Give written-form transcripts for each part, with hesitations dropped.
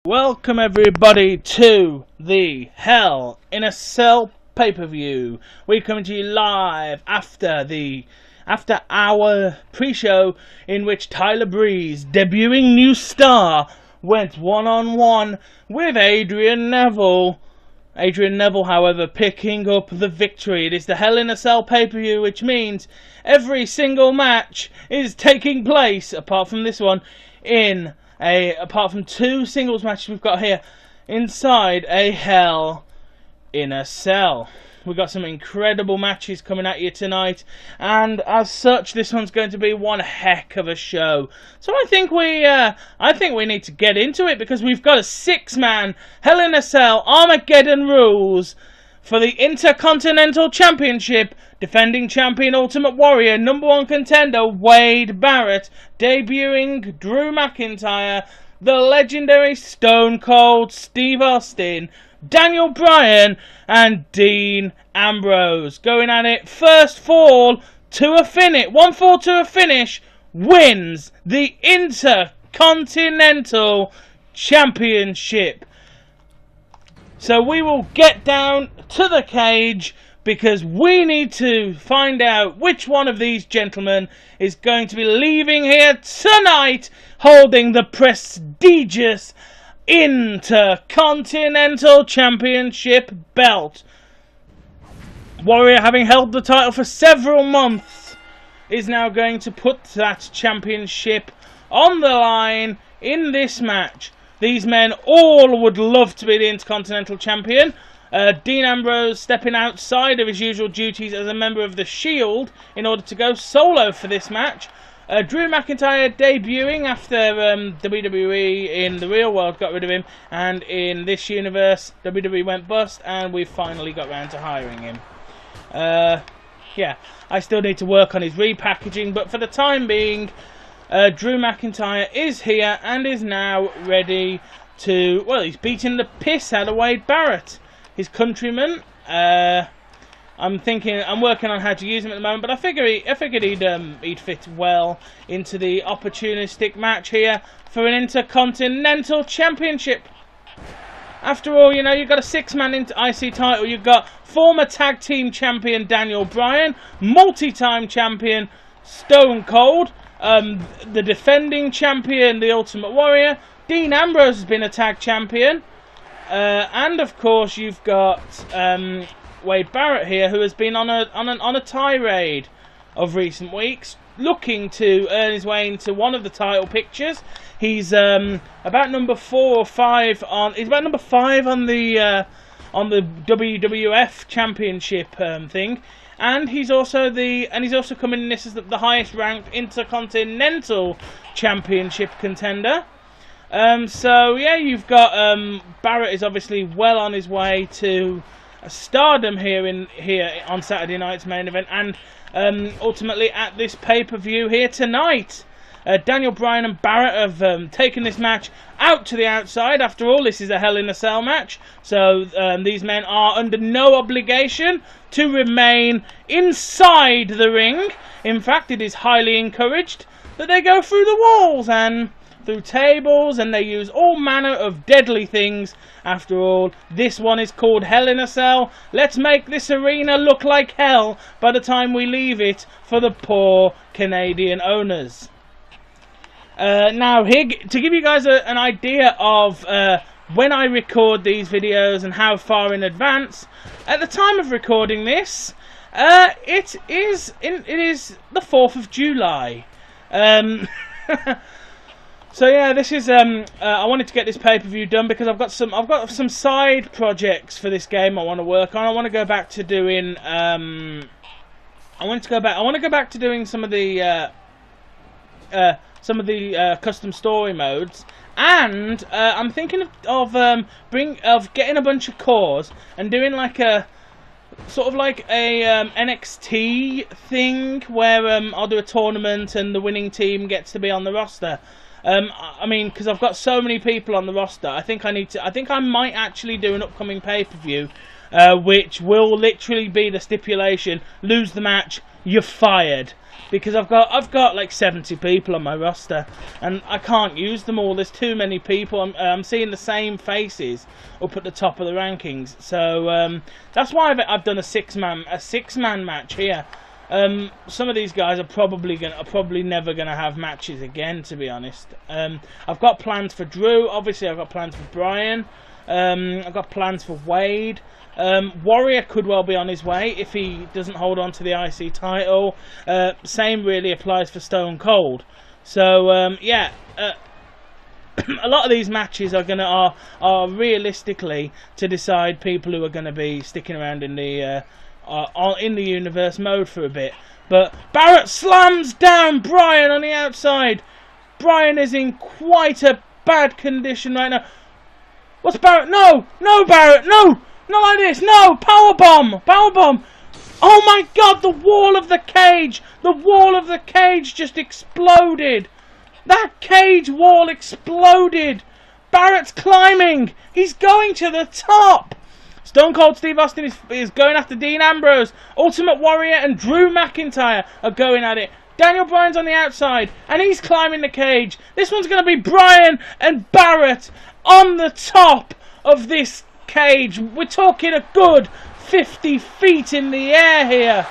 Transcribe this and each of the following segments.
Welcome everybody to the Hell in a Cell pay-per-view. We're coming to you live after our pre-show in which Tyler Breeze, debuting new star, went one-on-one with Adrian Neville. Adrian Neville, however, picking up the victory. It is the Hell in a Cell pay-per-view, which means every single match is taking place, apart from this one, apart from two singles matches we've got here, inside a Hell in a Cell. We've got some incredible matches coming at you tonight, and as such, this one's going to be one heck of a show. So I think we need to get into it, because we've got a six-man Hell in a Cell Armageddon rules for the Intercontinental Championship. Defending champion Ultimate Warrior, #1 contender Wade Barrett, debuting Drew McIntyre, the legendary Stone Cold Steve Austin, Daniel Bryan, and Dean Ambrose. Going at it, first fall to a finish, one fall to a finish, wins the Intercontinental Championship. So we will get down to the cage, because we need to find out which one of these gentlemen is going to be leaving here tonight holding the prestigious Intercontinental Championship belt. Warrior, having held the title for several months, is now going to put that championship on the line in this match. These men all would love to be the Intercontinental Champion. Dean Ambrose stepping outside of his usual duties as a member of the Shield in order to go solo for this match. Drew McIntyre debuting after WWE in the real world got rid of him, and in this universe WWE went bust, and we finally got round to hiring him. Yeah, I still need to work on his repackaging, but for the time being, Drew McIntyre is here and is now ready to, well, he's beating the piss out of Wade Barrett, his countryman. I'm working on how to use him at the moment, but I figured he'd fit well into the opportunistic match here for an Intercontinental Championship. After all, you know, you've got a six-man IC title. You've got former tag team champion Daniel Bryan, multi-time champion Stone Cold, the defending champion, the Ultimate Warrior. Dean Ambrose has been a tag champion. And of course you've got Wade Barrett here, who has been on a tirade of recent weeks, looking to earn his way into one of the title pictures. He's about number 4 or 5 on. He's about number 5 on the WWF Championship thing, and he's also coming in this as the highest ranked Intercontinental Championship contender. So yeah, you've got Barrett is obviously well on his way to stardom here on Saturday night's main event, and ultimately at this pay-per-view here tonight. Daniel Bryan and Barrett have taken this match out to the outside. After all, this is a Hell in a Cell match, so these men are under no obligation to remain inside the ring. In fact, it is highly encouraged that they go through the walls and through tables, and they use all manner of deadly things. After all, this one is called Hell in a Cell. Let's make this arena look like hell by the time we leave it for the poor Canadian owners. Now, here, to give you guys an idea of when I record these videos and how far in advance, at the time of recording this, it is the 4th of July. So yeah, this is I wanted to get this pay-per-view done because I've got some side projects for this game I want to work on. I want to go back to doing I want to go back to doing some of the custom story modes, and I'm thinking of getting a bunch of cores and doing like a sort of like a NXT thing where I'll do a tournament and the winning team gets to be on the roster. I mean, because I've got so many people on the roster, I think I might actually do an upcoming pay-per-view, which will literally be the stipulation: lose the match, you're fired. Because I've got like 70 people on my roster, and I can't use them all. There's too many people. I'm seeing the same faces up at the top of the rankings. So that's why I've done a six man match here. Some of these guys are probably never gonna have matches again, to be honest. I've got plans for Drew. Obviously, I've got plans for Brian. I've got plans for Wade. Warrior could well be on his way if he doesn't hold on to the IC title. Same really applies for Stone Cold. So yeah, a lot of these matches are realistically to decide people who are going to be sticking around in the universe mode for a bit. But Barrett slams down Brian on the outside. Brian is in quite a bad condition right now. What's Barrett? No, Barrett, no. Not like this, no! Powerbomb! Powerbomb! Oh my god, the wall of the cage! The wall of the cage just exploded! That cage wall exploded! Barrett's climbing! He's going to the top! Stone Cold Steve Austin is going after Dean Ambrose. Ultimate Warrior and Drew McIntyre are going at it. Daniel Bryan's on the outside, and he's climbing the cage. This one's going to be Bryan and Barrett on the top of this cage. We're talking a good 50 feet in the air here,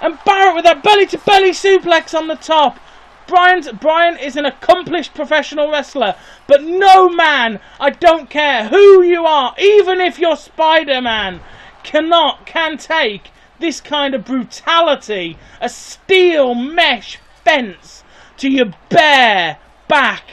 and Barrett with that belly to belly suplex on the top. Bryan is an accomplished professional wrestler, but no man, I don't care who you are, even if you're Spider-Man, can take this kind of brutality. A steel mesh fence to your bare back,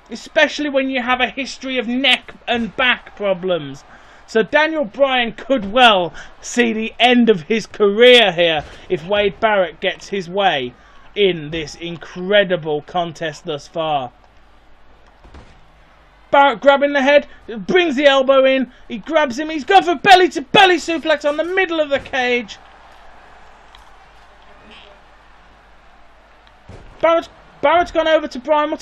especially when you have a history of neck and back problems. So Daniel Bryan could well see the end of his career here if Wade Barrett gets his way in this incredible contest thus far. Barrett grabbing the head, brings the elbow in, he grabs him, he's going for belly to belly suplex on the middle of the cage. Barrett's gone over to Bryan.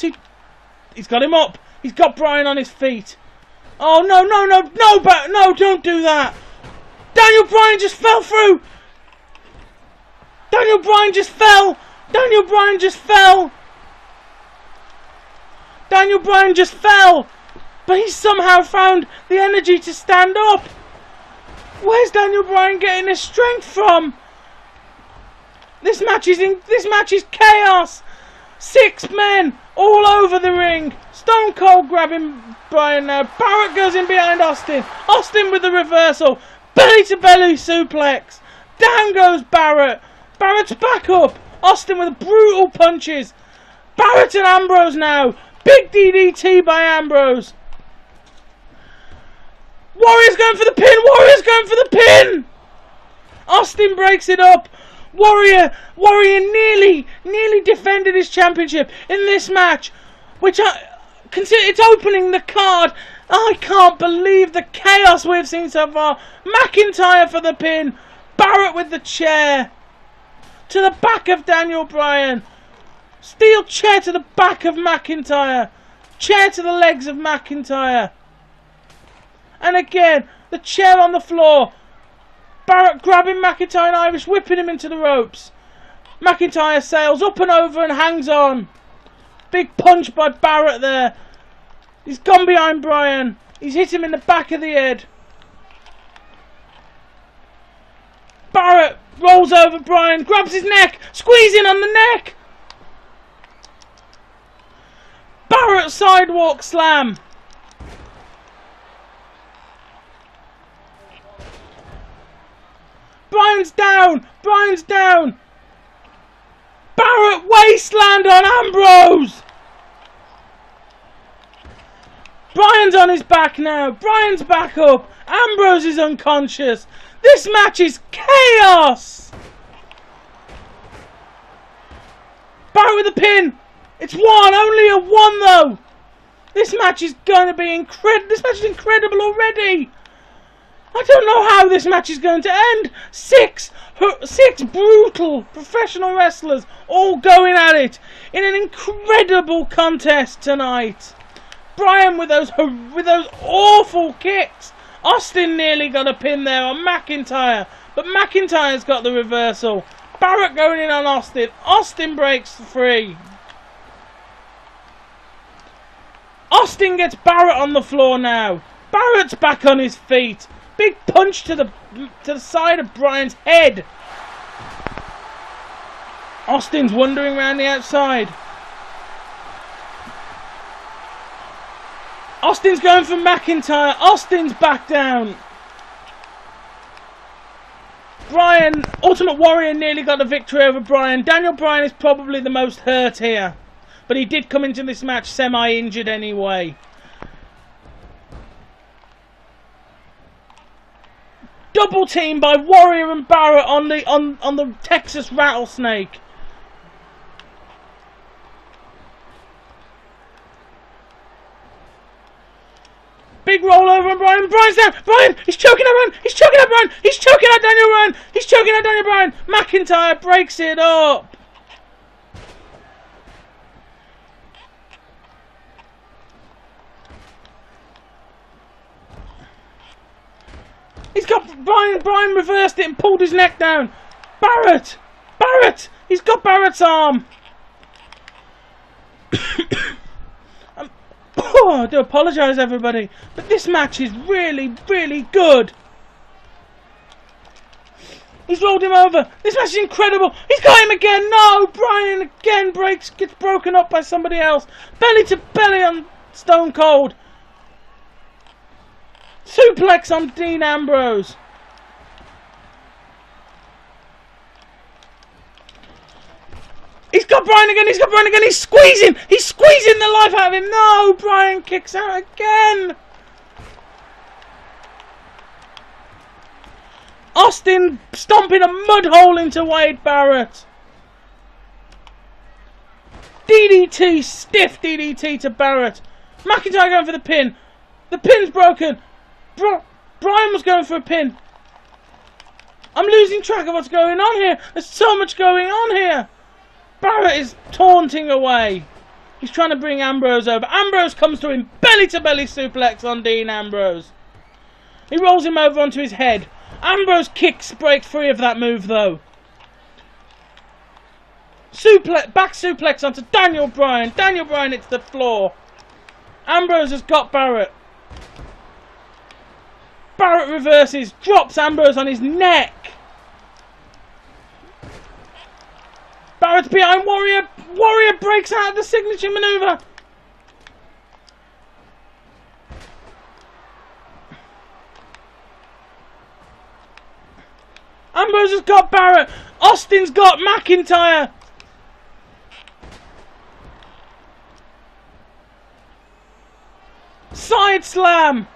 He's got him up. He's got Bryan on his feet. Oh, no, don't do that. Daniel Bryan just fell through. Daniel Bryan just fell. Daniel Bryan just fell. But he's somehow found the energy to stand up. Where's Daniel Bryan getting his strength from? This match is chaos. 6 men all over the ring. Stone Cold grabbing Bryan now. Barrett goes in behind Austin. Austin with the reversal. Belly to belly suplex. Down goes Barrett. Barrett's back up. Austin with brutal punches. Barrett and Ambrose now. Big DDT by Ambrose. Warrior's going for the pin. Warrior's going for the pin. Austin breaks it up. Warrior nearly defended his championship in this match, which it's opening the card. I can't believe the chaos we've seen so far. McIntyre for the pin. Barrett with the chair to the back of Daniel Bryan. Steel chair to the back of McIntyre. Chair to the legs of McIntyre. And again, the chair on the floor. Barrett grabbing McIntyre and Irish, whipping him into the ropes. McIntyre sails up and over and hangs on. Big punch by Barrett there. He's gone behind Bryan. He's hit him in the back of the head. Barrett rolls over Bryan, grabs his neck, squeezing on the neck. Barrett sidewalk slam. Bryan's down! Bryan's down! Barrett wasteland on Ambrose! Bryan's on his back now. Bryan's back up. Ambrose is unconscious. This match is chaos! Barrett with a pin. It's one. Only a one though. This match is going to be incredible. This match is incredible already. I don't know how this match is going to end. Six brutal professional wrestlers all going at it in an incredible contest tonight. Bryan with those awful kicks. Austin nearly got a pin there on McIntyre, but McIntyre's got the reversal. Barrett going in on Austin. Austin breaks free. Austin gets Barrett on the floor now. Barrett's back on his feet. Big punch to the side of Bryan's head. Austin's wandering around the outside. Austin's going for McIntyre. Austin's back down. Bryan, Ultimate Warrior nearly got the victory over Bryan. Daniel Bryan is probably the most hurt here, but he did come into this match semi-injured anyway. Double team by Warrior and Barrett on the Texas Rattlesnake. Big roll over on Bryan. Bryan's down. Bryan, he's choking out Bryan. He's choking out Bryan. He's choking out Daniel Bryan. He's choking out Daniel Bryan. McIntyre breaks it up. He's got Bryan. Bryan reversed it and pulled his neck down. Barrett. He's got Barrett's arm. Oh, I do apologise, everybody, but this match is really, really good. He's rolled him over. This match is incredible. He's got him again. No, Bryan again gets broken up by somebody else. Belly to belly on Stone Cold. Suplex on Dean Ambrose. He's got Bryan again. He's squeezing the life out of him. No, Bryan kicks out again. Austin stomping a mud hole into Wade Barrett. DDT, stiff DDT to Barrett. McIntyre going for the pin. The pin's broken. Bryan was going for a pin. I'm losing track of what's going on here. There's so much going on here. Barrett is taunting away. He's trying to bring Ambrose over. Ambrose comes to him. Belly to belly suplex on Dean Ambrose. He rolls him over onto his head. Ambrose kicks, breaks free of that move though. Back suplex onto Daniel Bryan. Daniel Bryan hits the floor. Ambrose has got Barrett. Barrett reverses, drops Ambrose on his neck. Barrett's behind Warrior. Warrior breaks out of the signature maneuver. Ambrose has got Barrett. Austin's got McIntyre. Side slam.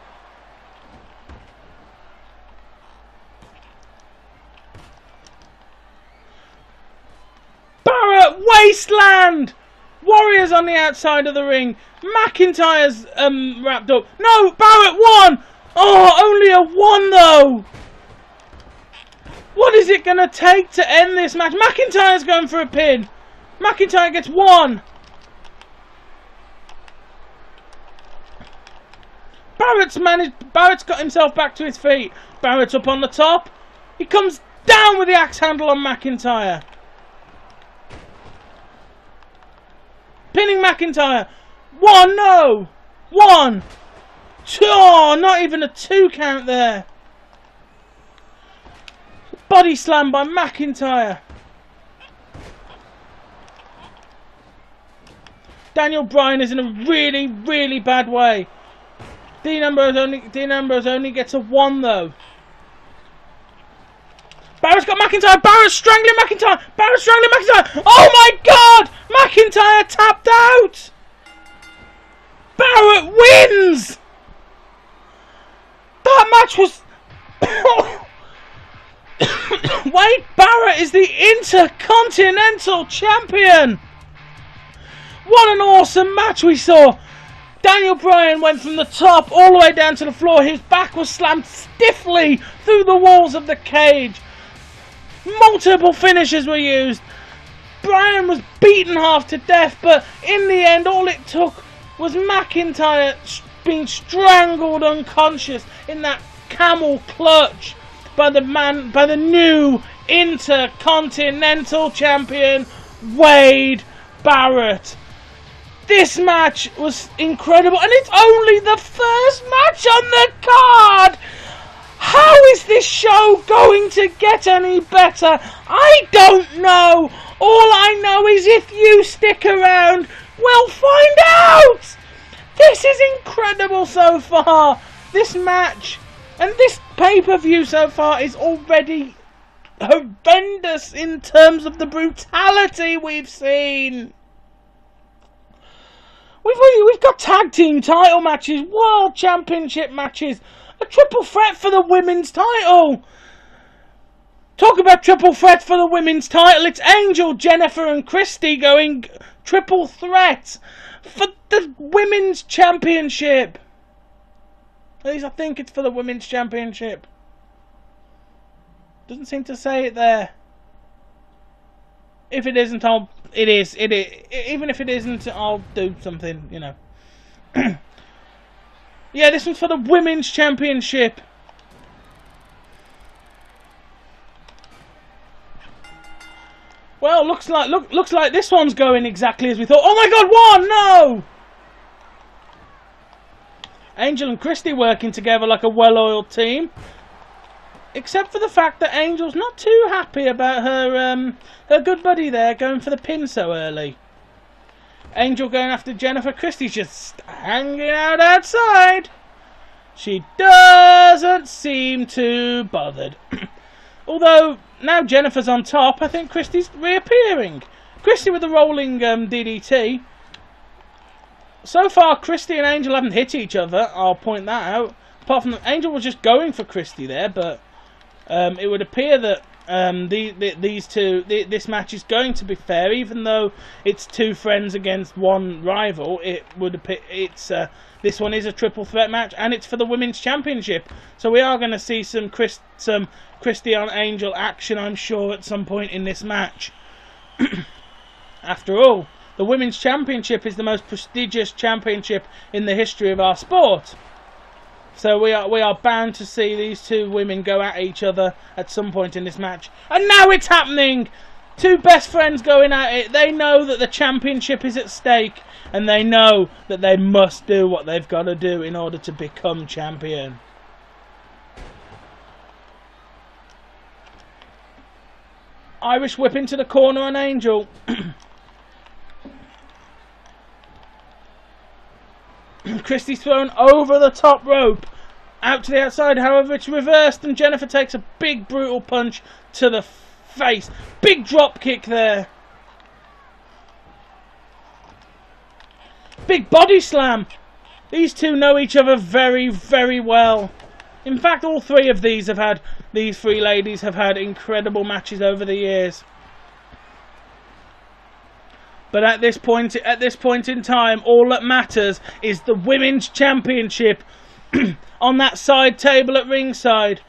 Barrett, wasteland. Warrior's on the outside of the ring. McIntyre's wrapped up. No, Barrett won. Oh, only a 1 though. What is it going to take to end this match? McIntyre's going for a pin. McIntyre gets 1. Barrett's got himself back to his feet. Barrett's up on the top. He comes down with the axe handle on McIntyre. Pinning McIntyre. 1, no. 1, 2. Oh, not even a 2 count there. Body slam by McIntyre. Daniel Bryan is in a really, really bad way. Dean Ambrose only gets a 1 though. Barrett's got McIntyre. Barrett's strangling McIntyre. Barrett's strangling McIntyre. Oh my God! McIntyre tapped out. Barrett wins. That match was. Wade Barrett is the Intercontinental Champion. What an awesome match we saw. Daniel Bryan went from the top all the way down to the floor. His back was slammed stiffly through the walls of the cage. Multiple finishes were used. Bryan was beaten half to death, but in the end, all it took was McIntyre being strangled unconscious in that camel clutch by the new Intercontinental Champion Wade Barrett. This match was incredible, and it's only the first match on the card. How is this show going to get any better? I don't know. All I know is if you stick around, we'll find out. This is incredible so far. This match and this pay-per-view so far is already horrendous in terms of the brutality we've seen. We've got tag team title matches, world championship matches, a triple threat for the women's title. Talk about triple threat for the women's title. It's Angel, Jennifer and Christy going triple threat for the women's championship. At least I think it's for the women's championship. Doesn't seem to say it there. If it isn't, it is. Even if it isn't, I'll do something, you know. Yeah, this one's for the women's championship. Well, looks like this one's going exactly as we thought. Oh my God, no! Angel and Christy working together like a well-oiled team. Except for the fact that Angel's not too happy about her good buddy there going for the pin so early. Angel going after Jennifer. Christy's just hanging out outside. She doesn't seem too bothered. Although, now Jennifer's on top, I think Christy's reappearing. Christy with the rolling DDT. So far, Christy and Angel haven't hit each other. I'll point that out. Apart from Angel was just going for Christy there, but it would appear that this match is going to be fair, even though it's two friends against one rival. It would appear this one is a triple threat match, and it's for the women's championship. So we are going to see some Christy on Angel action, I'm sure, at some point in this match. After all, the women's championship is the most prestigious championship in the history of our sport. So we are bound to see these two women go at each other at some point in this match. And now it's happening! Two best friends going at it. They know that the championship is at stake, and they know that they must do what they've got to do in order to become champion. Irish whip into the corner on Angel. Christy's thrown over the top rope, out to the outside. However, it's reversed, and Jennifer takes a big brutal punch to the face. Big drop kick there. Big body slam. These two know each other very, very well. In fact, all three of these three ladies have had incredible matches over the years. But at this point in time, all that matters is the women's championship on that side table at ringside.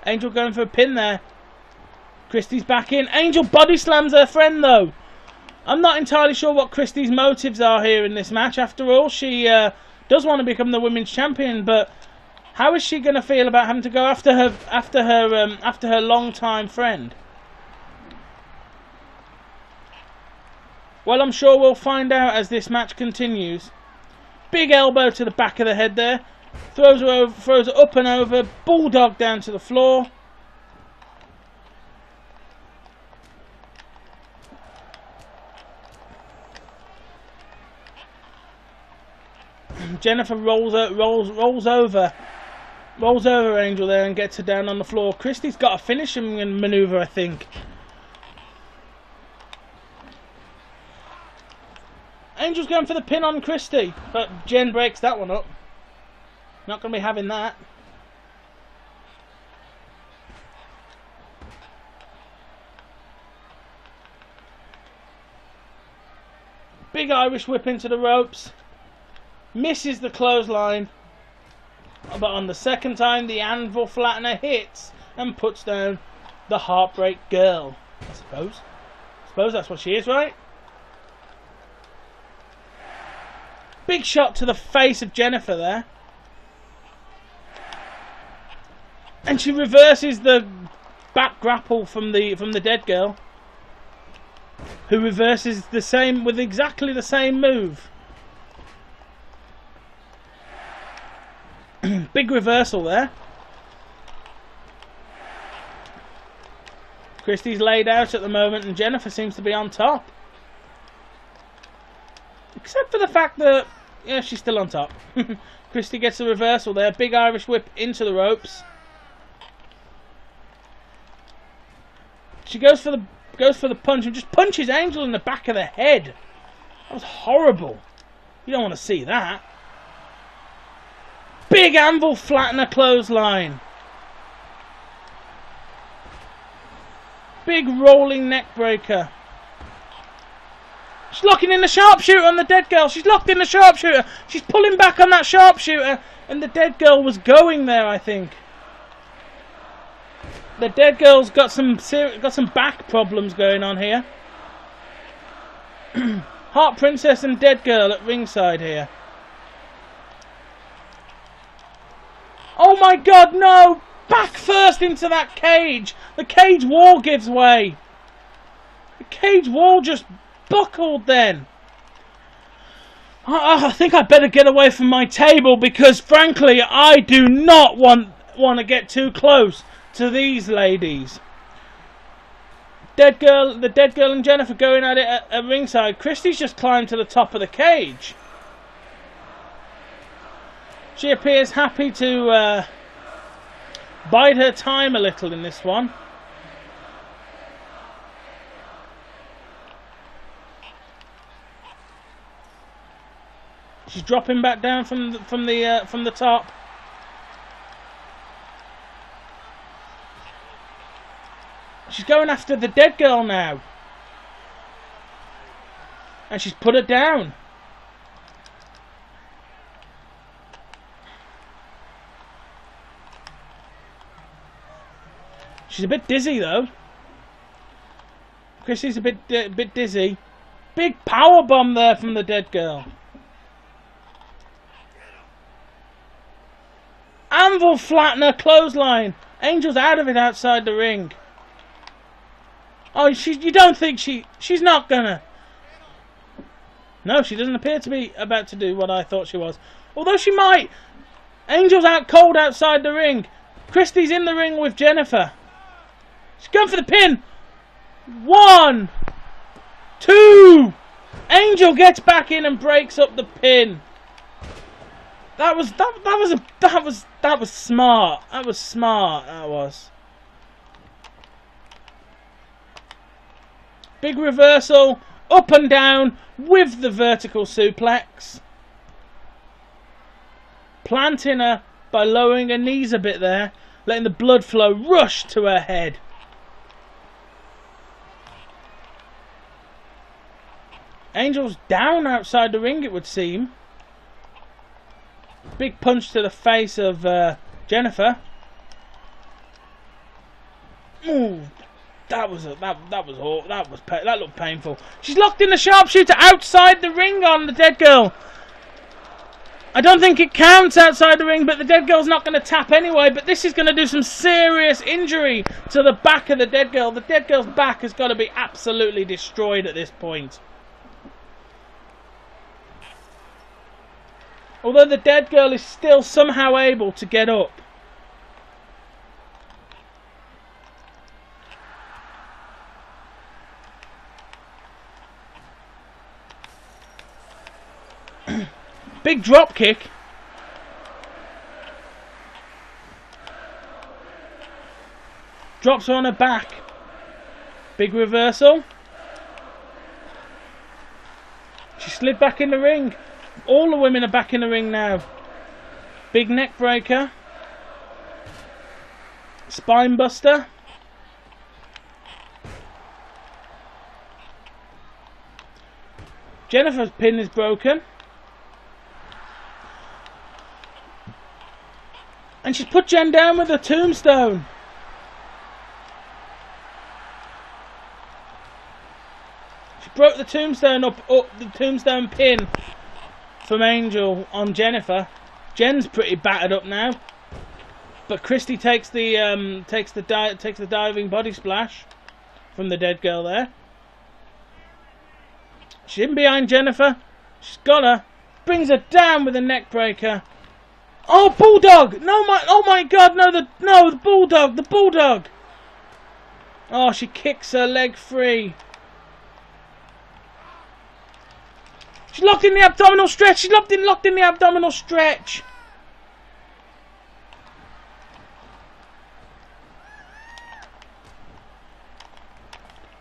Angel going for a pin there. Christy's back in. Angel body slams her friend though. I'm not entirely sure what Christy's motives are here in this match. After all, she does want to become the women's champion, but how is she going to feel about having to go after her long-time friend? Well, I'm sure we'll find out as this match continues. Big elbow to the back of the head there. Throws her up and over. Bulldog down to the floor. Jennifer rolls over Angel there and gets her down on the floor. Christy's got a finishing maneuver, I think. Angel's going for the pin on Christy, but Jen breaks that one up. Not going to be having that. Big Irish whip into the ropes. Misses the clothesline. But on the second time, the anvil flattener hits and puts down the Heartbreak Girl. I suppose. I suppose that's what she is, right? Big shot to the face of Jennifer there. And she reverses the back grapple from the dead girl, who reverses the same with exactly the same move. Big reversal there. Christie's laid out at the moment and Jennifer seems to be on top. Except for the fact that, yeah, she's still on top. Christie gets the reversal there. Big Irish whip into the ropes. She goes for the punch and just punches Angel in the back of the head. That was horrible. You don't want to see that. Big anvil flattener clothesline. Big rolling neck breaker. She's locking in the sharpshooter on the dead girl. She's locked in the sharpshooter. She's pulling back on that sharpshooter, and the dead girl was going there, I think. The dead girl's got some back problems going on here. Heart Princess and dead girl at ringside here. Oh my God, no! Back first into that cage. The cage wall gives way. The cage wall just buckled then. I think I better get away from my table because frankly I do not want to get too close to these ladies. The dead girl and Jennifer going at it at ringside. Christie's just climbed to the top of the cage. She appears happy to bide her time a little in this one. She's dropping back down from the top. She's going after the dead girl now. And she's put her down. She's a bit dizzy though. Chrissy's a bit dizzy. Big power bomb there from the dead girl. Anvil flattener clothesline. Angel's out of it outside the ring. Oh, you don't think she's not gonna? No, she doesn't appear to be about to do what I thought she was. Although she might. Angel's out cold outside the ring. Christie's in the ring with Jennifer. She's going for the pin. 1, 2. Angel gets back in and breaks up the pin. That was smart. That was smart. That was. Big reversal, up and down with the vertical suplex. Planting her by lowering her knees a bit there, letting the blood flow rush to her head. Angel's down outside the ring, it would seem. Big punch to the face of Jennifer. Ooh, that looked painful. She's locked in the sharpshooter outside the ring on the dead girl. I don't think it counts outside the ring, but the dead girl's not going to tap anyway. But this is going to do some serious injury to the back of the dead girl. The dead girl's back has got to be absolutely destroyed at this point. Although the dead girl is still somehow able to get up. Big drop kick. Drops her on her back. Big reversal. She slid back in the ring. All the women are back in the ring now. Big neck breaker. Spine buster. Jennifer's pin is broken. And she's put Jen down with a tombstone. She broke the tombstone up the tombstone pin from Angel on Jennifer. Jen's pretty battered up now. But Christy takes the diving body splash from the dead girl there. She's in behind Jennifer. She's got her. Brings her down with a neck breaker. Oh, bulldog! No, oh my God! No, the bulldog! The bulldog! Oh, she kicks her leg free. She's locked in the abdominal stretch. She's locked in the abdominal stretch.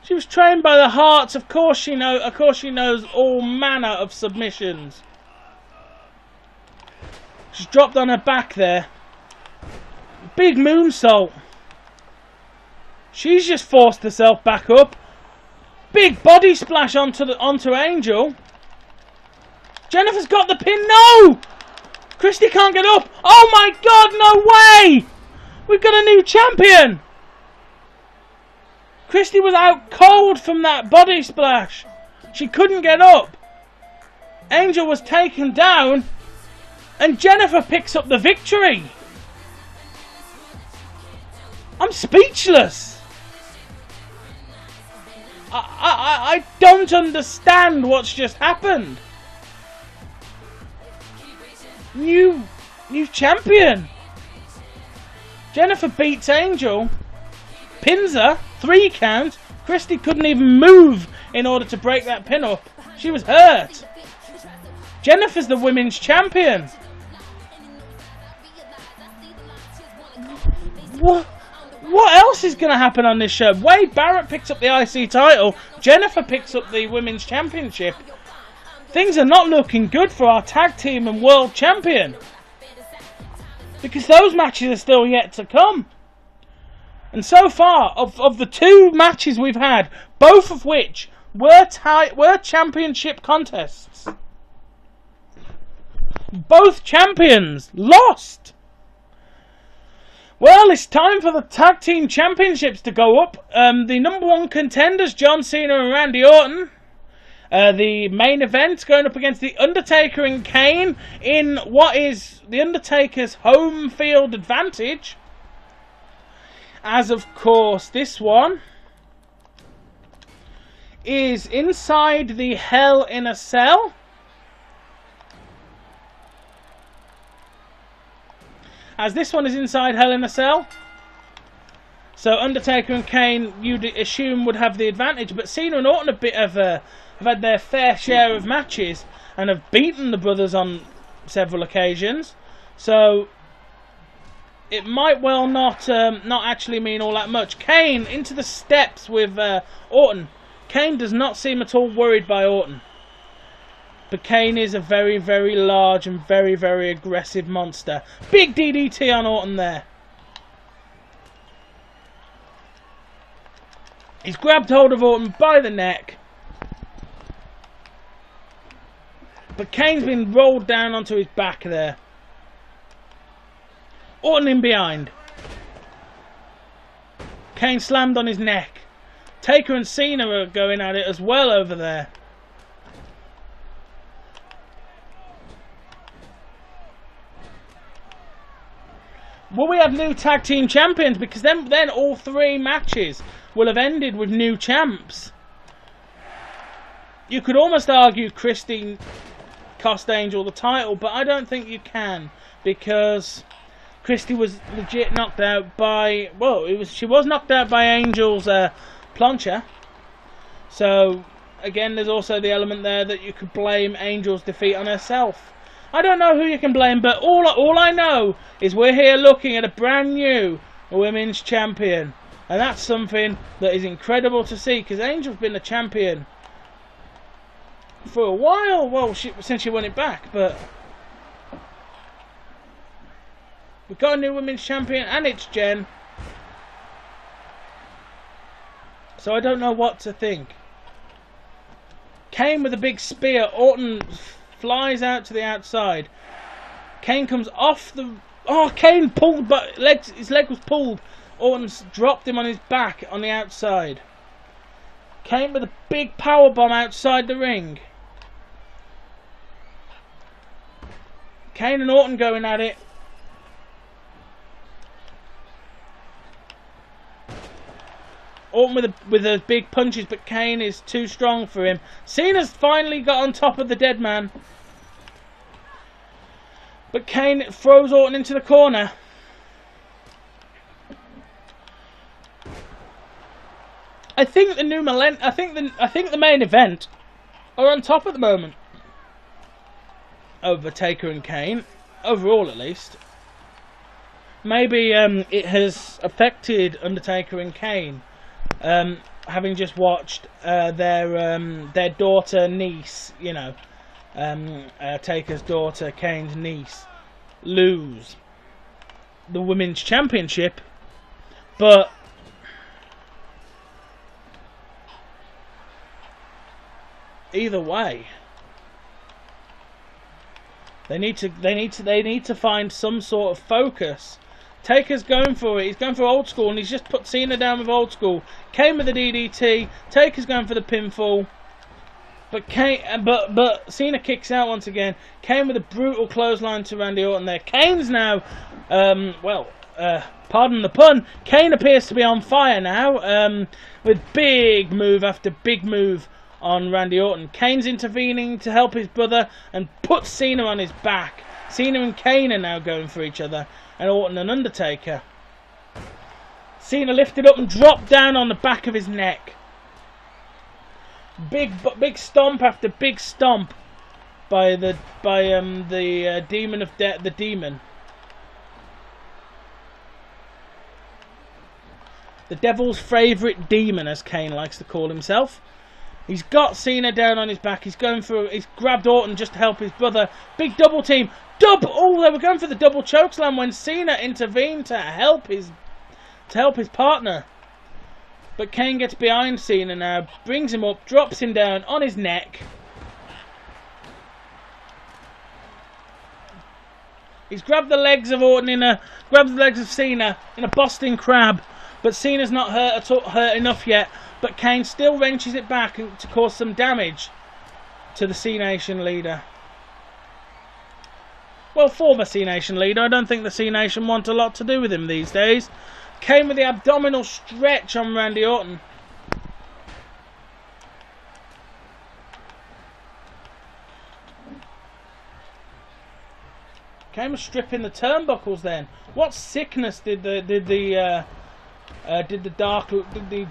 She was trained by the Hearts. Of course she knows all manner of submissions. She's dropped on her back there. Big moonsault. She's just forced herself back up. Big body splash onto Angel. Jennifer's got the pin. No! Christy can't get up. Oh my God, no way! We've got a new champion. Christy was out cold from that body splash. She couldn't get up. Angel was taken down. And Jennifer picks up the victory. I'm speechless. I don't understand what's just happened. New champion. Jennifer beats Angel. Pins her. 3 count. Christy couldn't even move in order to break that pin up. She was hurt. Jennifer's the women's champion. What else is going to happen on this show? Wade Barrett picks up the IC title. Jennifer picks up the women's championship. Things are not looking good for our tag team and world champion. Because those matches are still yet to come. And so far, of the 2 matches we've had, both of which were championship contests. Both champions lost. Well, it's time for the tag team championships to go up. The number 1 contenders, John Cena and Randy Orton. The main event going up against The Undertaker and Kane in what is The Undertaker's home field advantage. As of course, this one is inside the Hell in a Cell. As this one is inside Hell in a Cell. So Undertaker and Kane, you'd assume, would have the advantage. But Cena and Orton have had their fair share of matches and have beaten the brothers on several occasions. So it might well not actually mean all that much. Kane into the steps with Orton. Kane does not seem at all worried by Orton. But Kane is a very, very large and very, very aggressive monster. Big DDT on Orton there. He's grabbed hold of Orton by the neck. But Kane's been rolled down onto his back there. Orton in behind. Kane slammed on his neck. Taker and Cena are going at it as well over there. Will we have new tag team champions? Because then all 3 matches will have ended with new champs. You could almost argue Christy cost Angel the title, but I don't think you can, because Christy was legit knocked out by, well, she was knocked out by Angel's plancha. So again, there's also the element there that you could blame Angel's defeat on herself. I don't know who you can blame, but all I know is we're here looking at a brand new women's champion. And that's something that is incredible to see, because Angel's been a champion for a while, well, since she won it back, but we've got a new women's champion, and it's Jen. So I don't know what to think. Kane with a big spear. Orton flies out to the outside. Kane comes off the... Oh, Kane pulled, but his leg was pulled. Orton's dropped him on his back on the outside. Kane with a big power bomb outside the ring. Kane and Orton going at it. Orton with the big punches, but Kane is too strong for him. Cena's finally got on top of the dead man. But Kane throws Orton into the corner. I think the new I think the main event are on top at the moment over Taker and Kane, overall at least. Maybe it has affected Undertaker and Kane, having just watched their daughter niece, you know, Taker's daughter, Kane's niece, lose the women's championship, but either way, they need to find some sort of focus. Taker's going for it. He's going for old school, and he's just put Cena down with old school. Kane with the DDT. Taker's going for the pinfall. But Cena kicks out once again. Kane with a brutal clothesline to Randy Orton there. Kane's now, pardon the pun, Kane appears to be on fire now, with big move after big move on Randy Orton. Kane's intervening to help his brother and puts Cena on his back. Cena and Kane are now going for each other, and Orton and Undertaker. Cena lifted up and dropped down on the back of his neck. Big stomp after big stomp by the demon of death, the demon, the devil's favourite demon, as Kane likes to call himself. He's got Cena down on his back. He's grabbed Orton just to help his brother. Big double team. Oh, they were going for the double chokeslam when Cena intervened to help his partner. But Kane gets behind Cena now, brings him up, drops him down on his neck. He's grabbed the legs of Cena in a Boston Crab, but Cena's not hurt enough yet. But Kane still wrenches it back to cause some damage to the C Nation leader. Well, former C Nation leader. I don't think the C Nation want a lot to do with him these days. Kane with the abdominal stretch on Randy Orton. Kane was stripping the turnbuckles then. What sickness did the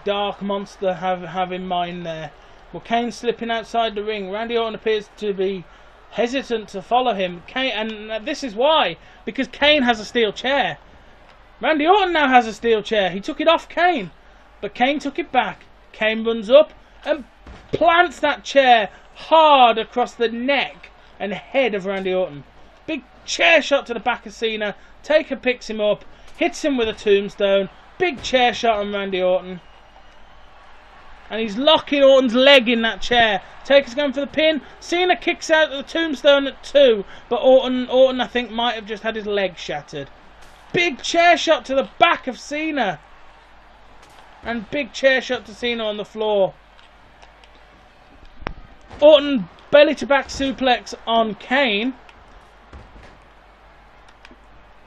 dark monster have in mind there? Well, Kane slipping outside the ring. Randy Orton appears to be hesitant to follow him. And this is why, because Kane has a steel chair. Randy Orton now has a steel chair. He took it off Kane, but Kane took it back. Kane runs up and plants that chair hard across the neck and head of Randy Orton. Big chair shot to the back of Cena. Taker picks him up, hits him with a tombstone. Big chair shot on Randy Orton. And he's locking Orton's leg in that chair. Taker's going for the pin. Cena kicks out of the tombstone at 2, but Orton I think might have just had his leg shattered. Big chair shot to the back of Cena. And big chair shot to Cena on the floor. Orton belly to back suplex on Kane.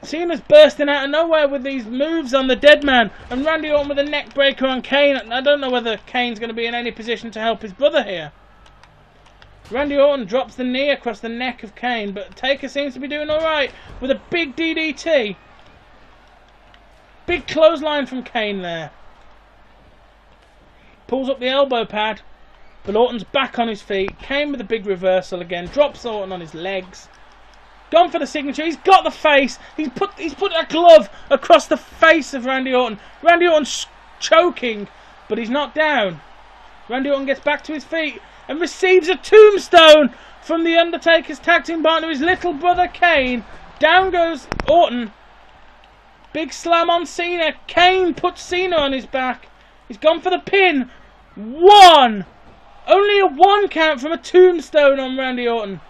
Cena's bursting out of nowhere with these moves on the dead man. And Randy Orton with a neck breaker on Kane. I don't know whether Kane's going to be in any position to help his brother here. Randy Orton drops the knee across the neck of Kane. But Taker seems to be doing alright with a big DDT. Big clothesline from Kane there. Pulls up the elbow pad. But Orton's back on his feet. Kane with a big reversal again. Drops Orton on his legs. Gone for the signature. He's got the face. He's put a glove across the face of Randy Orton. Randy Orton's choking, but he's not down. Randy Orton gets back to his feet and receives a tombstone from the Undertaker's tag team partner, his little brother Kane. Down goes Orton. Big slam on Cena. Kane puts Cena on his back. He's gone for the pin. 1, Only a 1 count from a tombstone on Randy Orton.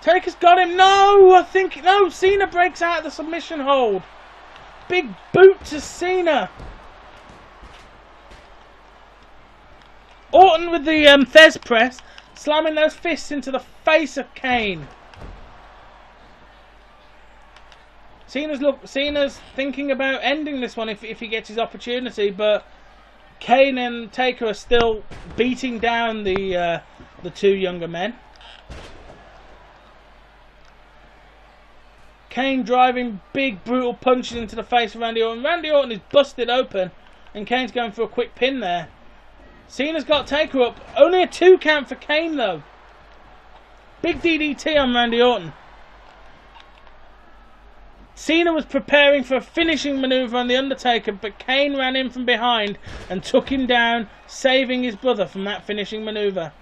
Taker's got him. No, no. Cena breaks out of the submission hold. Big boot to Cena. Orton with the Thez press, slamming those fists into the face of Kane. Cena's thinking about ending this one if he gets his opportunity, but Kane and Taker are still beating down the 2 younger men. Kane driving big brutal punches into the face of Randy Orton. Randy Orton is busted open, and Kane's going for a quick pin there. Cena's got Taker up. Only a 2 count for Kane though. Big DDT on Randy Orton. Cena was preparing for a finishing manoeuvre on The Undertaker, but Kane ran in from behind and took him down, saving his brother from that finishing manoeuvre.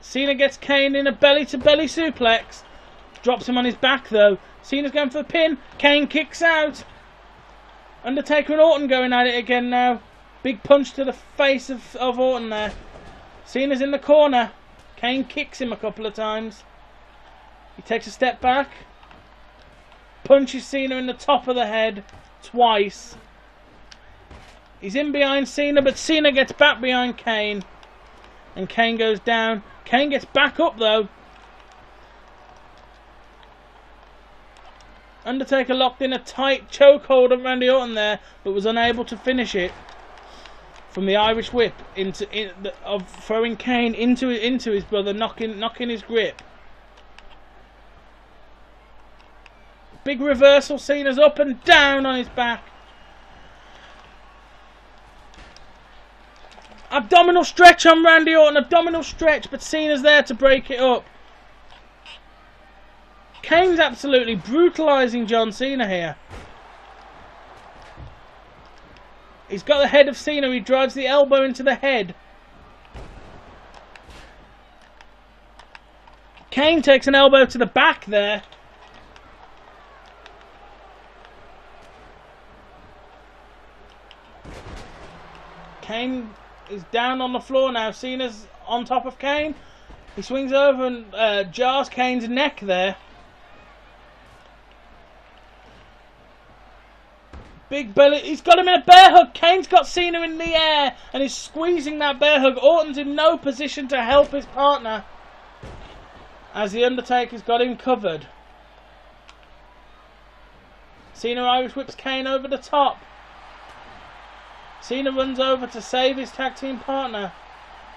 Cena gets Kane in a belly-to-belly suplex. Drops him on his back though. Cena's going for the pin. Kane kicks out. Undertaker and Orton going at it again now. Big punch to the face of Orton there. Cena's in the corner. Kane kicks him a couple of times. He takes a step back. Punches Cena in the top of the head twice. He's in behind Cena, but Cena gets back behind Kane. And Kane goes down. Kane gets back up though. Undertaker locked in a tight chokehold of Randy Orton there, but was unable to finish it. From the Irish whip of throwing Kane into his brother, knocking his grip. Big reversal. Cena's up and down on his back. Abdominal stretch on Randy Orton. Abdominal stretch, but Cena's there to break it up. Kane's absolutely brutalising John Cena here. He's got the head of Cena. He drives the elbow into the head. Kane takes an elbow to the back there. Kane is down on the floor now. Cena's on top of Kane. He swings over and jars Kane's neck there. Big belly. He's got him in a bear hug. Kane's got Cena in the air and he's squeezing that bear hug. Orton's in no position to help his partner, as the Undertaker's got him covered. Cena Irish whips Kane over the top. Cena runs over to save his tag team partner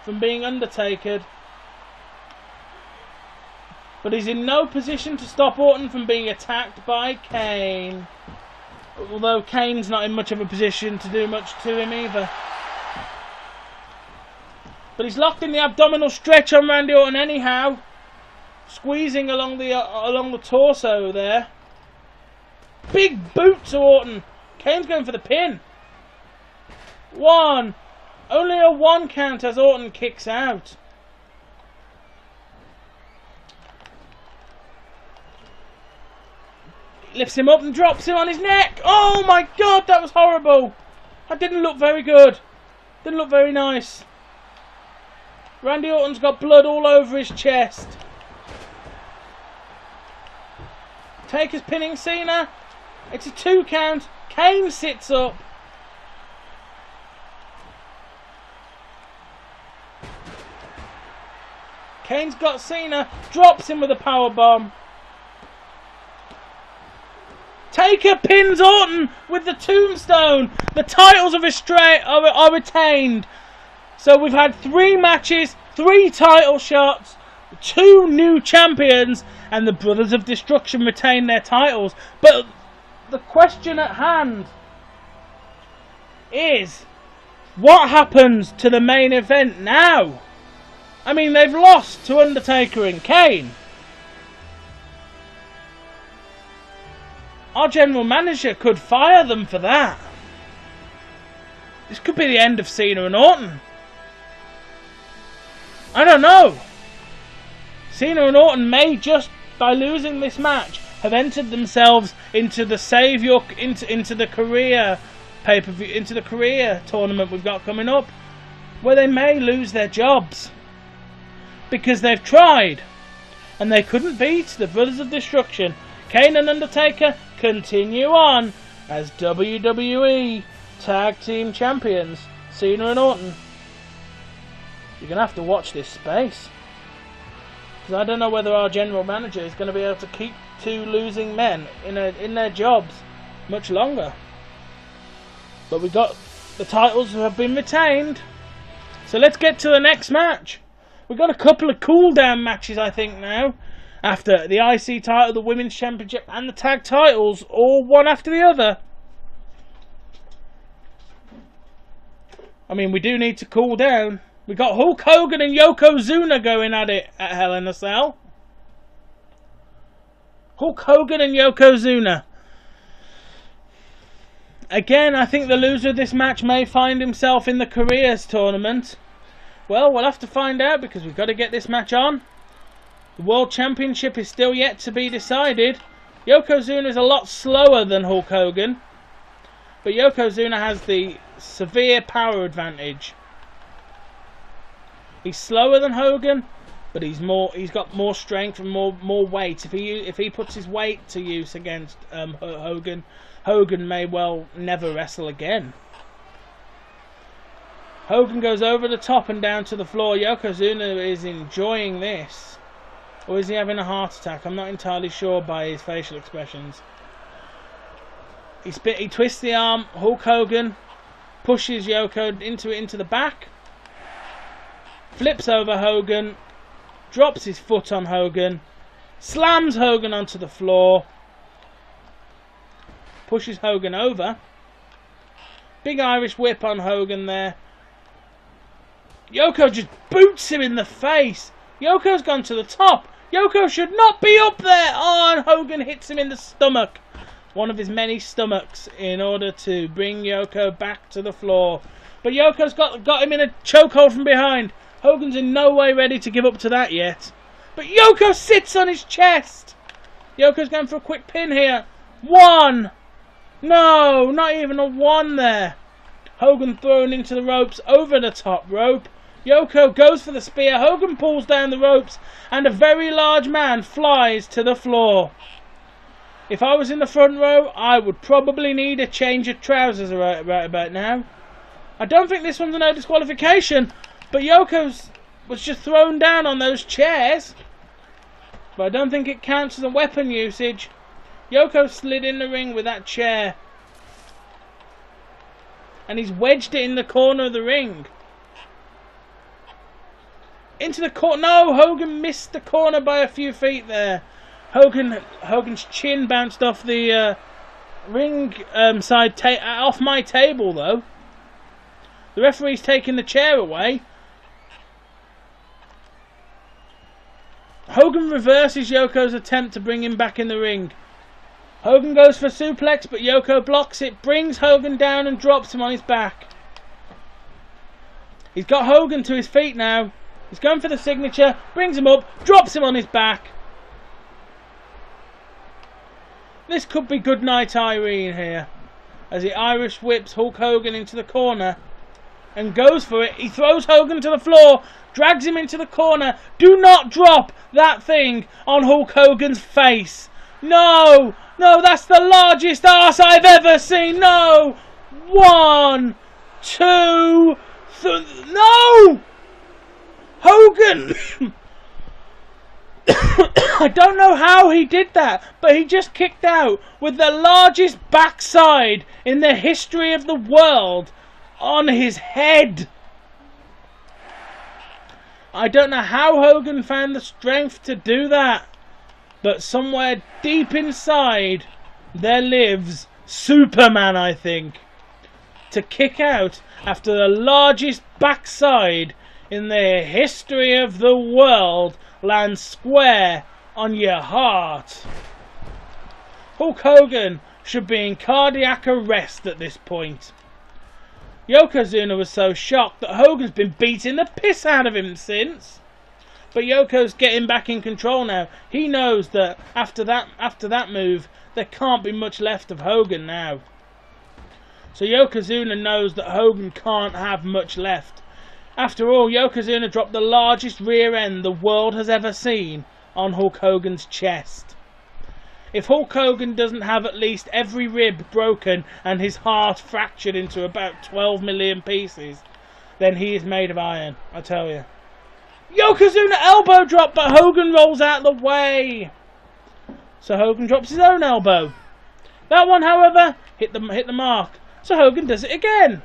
from being Undertakered. But he's in no position to stop Orton from being attacked by Kane. Although Kane's not in much of a position to do much to him either. But he's locked in the abdominal stretch on Randy Orton anyhow. Squeezing along the torso there. Big boot to Orton. Kane's going for the pin. 1. Only a 1 count as Orton kicks out. Lifts him up and drops him on his neck. Oh my god, that was horrible. That didn't look very good. Didn't look very nice. Randy Orton's got blood all over his chest. Taker's pinning Cena. It's a 2 count. Kane sits up. Kane's got Cena. Drops him with a powerbomb. Taker pins Orton with the tombstone. The titles are retained. So we've had 3 matches, 3 title shots, 2 new champions, and the Brothers of Destruction retain their titles. But the question at hand is, what happens to the main event now? I mean, they've lost to Undertaker and Kane. Our general manager could fire them for that. This could be the end of Cena and Orton. I don't know. Cena and Orton may just, by losing this match, have entered themselves into the into the Korea pay-per-view, into the Korea tournament we've got coming up, where they may lose their jobs because they've tried and they couldn't beat the Brothers of Destruction. Kane and Undertaker continue on as WWE Tag Team Champions. Cena and Orton. You're going to have to watch this space, because I don't know whether our general manager is going to be able to keep two losing men in their jobs much longer. But we've got the titles have been retained, so let's get to the next match. We've got a couple of cool down matches, I think, now, after the IC title, the Women's Championship and the tag titles, all one after the other. I mean, we do need to cool down. We got Hulk Hogan and Yokozuna going at it at Hell in a Cell. Hulk Hogan and Yokozuna. Again, I think the loser of this match may find himself in the Korea's tournament. Well, we'll have to find out, because we've got to get this match on. The World Championship is still yet to be decided. Yokozuna is a lot slower than Hulk Hogan, but Yokozuna has the severe power advantage. He's slower than Hogan, but he's got more strength and more weight. If he puts his weight to use against Hogan may well never wrestle again. Hogan goes over the top and down to the floor. Yokozuna is enjoying this. Or is he having a heart attack? I'm not entirely sure by his facial expressions. He twists the arm. Hulk Hogan pushes Yoko into the back. Flips over Hogan. Drops his foot on Hogan. Slams Hogan onto the floor. Pushes Hogan over. Big Irish whip on Hogan there. Yoko just boots him in the face. Yoko's gone to the top. Yoko should not be up there. Oh, and Hogan hits him in the stomach. One of his many stomachs, in order to bring Yoko back to the floor. But Yoko's got him in a chokehold from behind. Hogan's in no way ready to give up to that yet. But Yoko sits on his chest. Yoko's going for a quick pin here. One. No, not even a one there. Hogan thrown into the ropes, over the top rope. Yoko goes for the spear. Hogan pulls down the ropes, and a very large man flies to the floor. If I was in the front row, I would probably need a change of trousers right about now. I don't think this one's a no disqualification, but Yoko's was just thrown down on those chairs. But I don't think it counts as a weapon usage. Yoko slid in the ring with that chair, and he's wedged it in the corner of the ring. Into the corner. No, Hogan missed the corner by a few feet there. Hogan's chin bounced off the ring side off my table though. The referee's taking the chair away. Hogan reverses Yoko's attempt to bring him back in the ring. Hogan goes for a suplex, but Yoko blocks it, brings Hogan down and drops him on his back. He's got Hogan to his feet now. He's going for the signature, brings him up, drops him on his back. This could be Goodnight Irene here, as he Irish whips Hulk Hogan into the corner and goes for it. He throws Hogan to the floor, drags him into the corner. Do not drop that thing on Hulk Hogan's face. No, no, that's the largest arse I've ever seen. No, 1, 2, 3, no, Hogan. I don't know how he did that, but he just kicked out with the largest backside in the history of the world on his head. I don't know how Hogan found the strength to do that, but somewhere deep inside there lives Superman, I think, to kick out after the largest backside in the history of the world lands square on your heart. Hulk Hogan should be in cardiac arrest at this point. Yokozuna was so shocked that Hogan's been beating the piss out of him since. But Yoko's getting back in control now. He knows that after that move, there can't be much left of Hogan now. So Yokozuna knows that Hogan can't have much left. After all, Yokozuna dropped the largest rear end the world has ever seen on Hulk Hogan's chest. If Hulk Hogan doesn't have at least every rib broken and his heart fractured into about 12 million pieces, then he is made of iron, I tell you. Yokozuna elbow drop, but Hogan rolls out of the way. So Hogan drops his own elbow. That one, however, hit the mark. So Hogan does it again.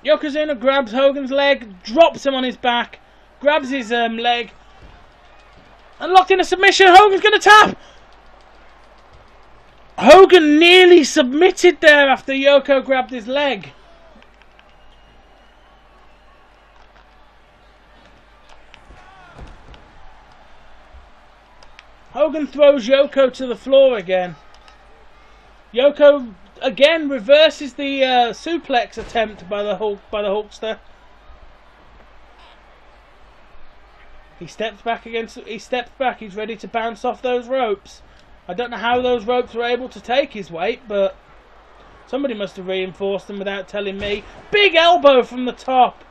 Yokozuna grabs Hogan's leg, drops him on his back, grabs his leg, and locked in a submission. Hogan's going to tap. Hogan nearly submitted there after Yoko grabbed his leg. Hogan throws Yoko to the floor again. Yoko again reverses the suplex attempt by the Hulkster. He steps back. He's ready to bounce off those ropes. I don't know how those ropes were able to take his weight, but somebody must have reinforced them without telling me. Big elbow from the top.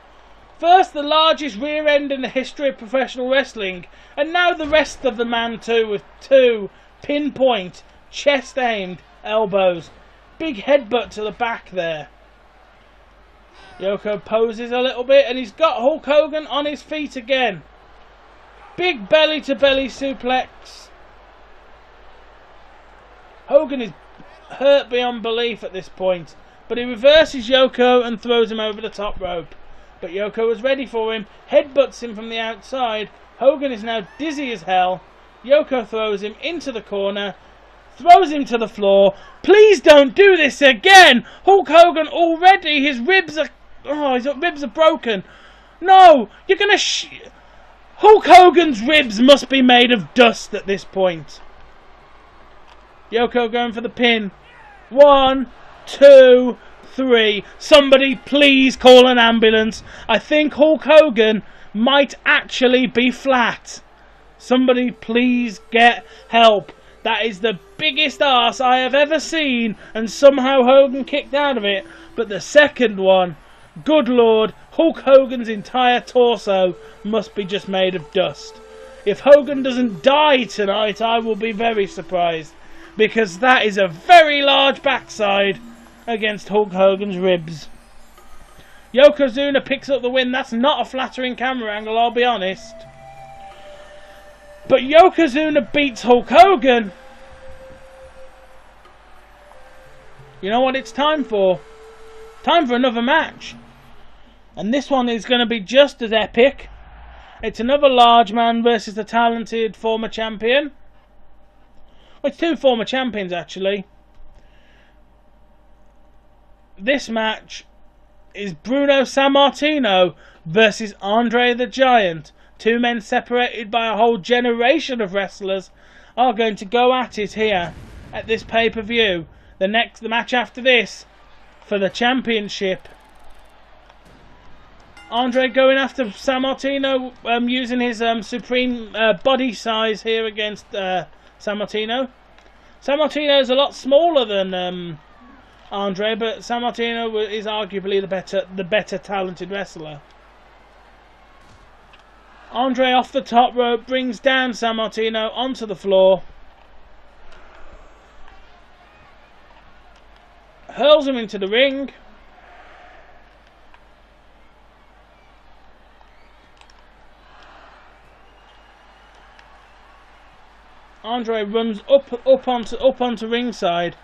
First the largest rear end in the history of professional wrestling, and now the rest of the man too, with two pinpoint, chest-aimed elbows. Big headbutt to the back there. Yoko poses a little bit, and he's got Hulk Hogan on his feet again. Big belly-to-belly suplex. Hogan is hurt beyond belief at this point, but he reverses Yoko and throws him over the top rope. But Yoko was ready for him, headbutts him from the outside. Hogan is now dizzy as hell. Yoko throws him into the corner, throws him to the floor. Please don't do this again! Hulk Hogan already, his ribs are broken. No, you're gonna Hulk Hogan's ribs must be made of dust at this point. Yoko going for the pin. 1, 2, 3. Somebody please call an ambulance. I think Hulk Hogan might actually be flat. Somebody please get help. That is the biggest arse I have ever seen, and somehow Hogan kicked out of it. But the second one, good lord, Hulk Hogan's entire torso must be just made of dust. If Hogan doesn't die tonight, I will be very surprised, because that is a very large backside against Hulk Hogan's ribs. Yokozuna picks up the win. That's not a flattering camera angle, I'll be honest. But Yokozuna beats Hulk Hogan. You know what it's time for? Time for another match. And this one is going to be just as epic. It's another large man versus the talented former champion. Well, it's two former champions actually. This match is Bruno Sammartino versus Andre the Giant. Two men separated by a whole generation of wrestlers are going to go at it here at this pay-per-view. The match after this for the championship. Andre going after Sammartino, using his supreme body size here against Sammartino. Sammartino is a lot smaller than Andre, but Sammartino is arguably the better talented wrestler. Andre off the top rope brings down Sammartino onto the floor. Hurls him into the ring. Andre runs up onto ringside,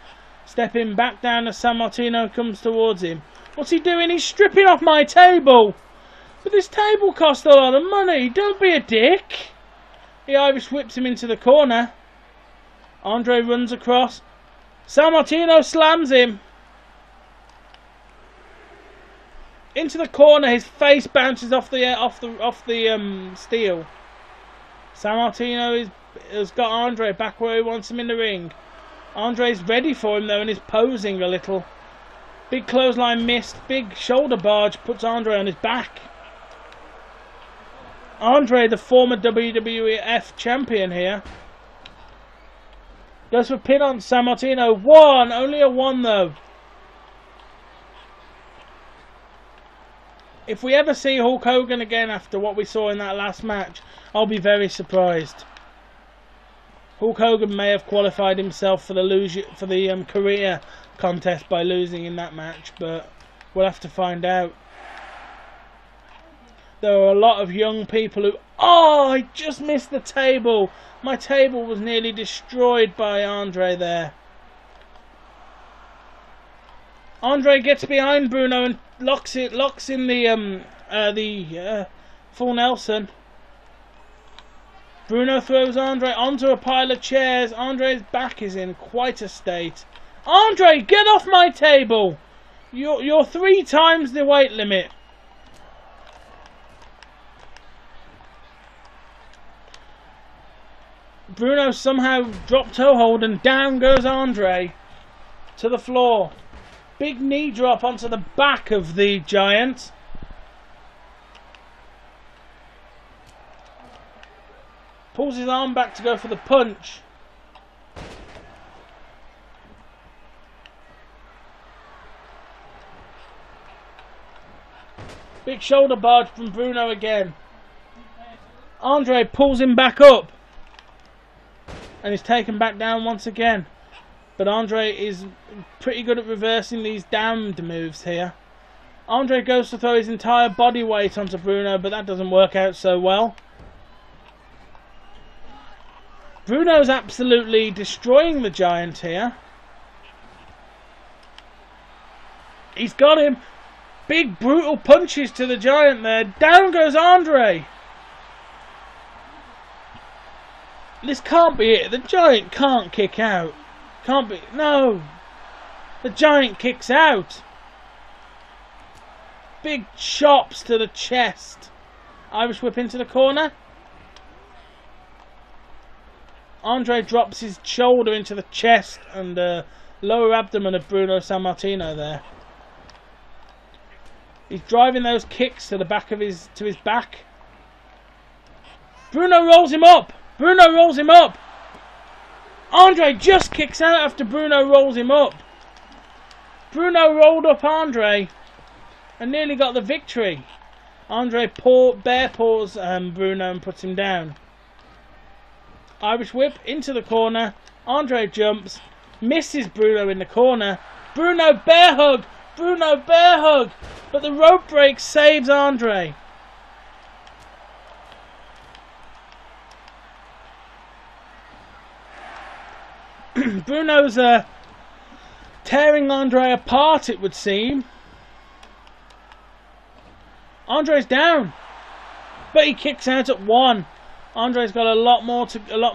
stepping back down as Sammartino comes towards him. What's he doing? He's stripping off my table. But this table cost a lot of money. Don't be a dick. He Irish whips him into the corner. Andre runs across. Sammartino slams him into the corner. His face bounces off the steel. Sammartino has got Andre back where he wants him in the ring. Andre's ready for him though and is posing a little. Big clothesline missed. Big shoulder barge puts Andre on his back. Andre, the former WWF champion here, goes for a pin on Sammartino. One! Only a one though. If we ever see Hulk Hogan again after what we saw in that last match, I'll be very surprised. Hulk Hogan may have qualified himself for the career contest by losing in that match, but we'll have to find out. There are a lot of young people who... Oh, I just missed the table. My table was nearly destroyed by Andre there. Andre gets behind Bruno and locks in the full Nelson. Bruno throws Andre onto a pile of chairs. Andre's back is in quite a state. Andre, get off my table! You're 3 times the weight limit. Bruno somehow dropped toe hold and down goes Andre to the floor. Big knee drop onto the back of the Giant. Pulls his arm back to go for the punch. Big shoulder barge from Bruno again. Andre pulls him back up. And is taken back down once again. But Andre is pretty good at reversing these damned moves here. Andre goes to throw his entire body weight onto Bruno, but that doesn't work out so well. Bruno's absolutely destroying the Giant here. He's got him. Big brutal punches to the Giant there. Down goes Andre. This can't be it. The Giant can't kick out. Can't be. No. The Giant kicks out. Big chops to the chest. Irish whip into the corner. Andre drops his shoulder into the chest and lower abdomen of Bruno Sammartino there. He's driving those kicks to the back of his back. Bruno rolls him up. Bruno rolls him up. Andre just kicks out after Bruno rolls him up. Bruno rolled up Andre and nearly got the victory. Andre bear paws Bruno and puts him down. Irish whip into the corner. Andre jumps. Misses Bruno in the corner. Bruno bear hug. Bruno bear hug. But the rope break saves Andre. Bruno's tearing Andre apart, it would seem. Andre's down, but he kicks out at 1. Andre's got a lot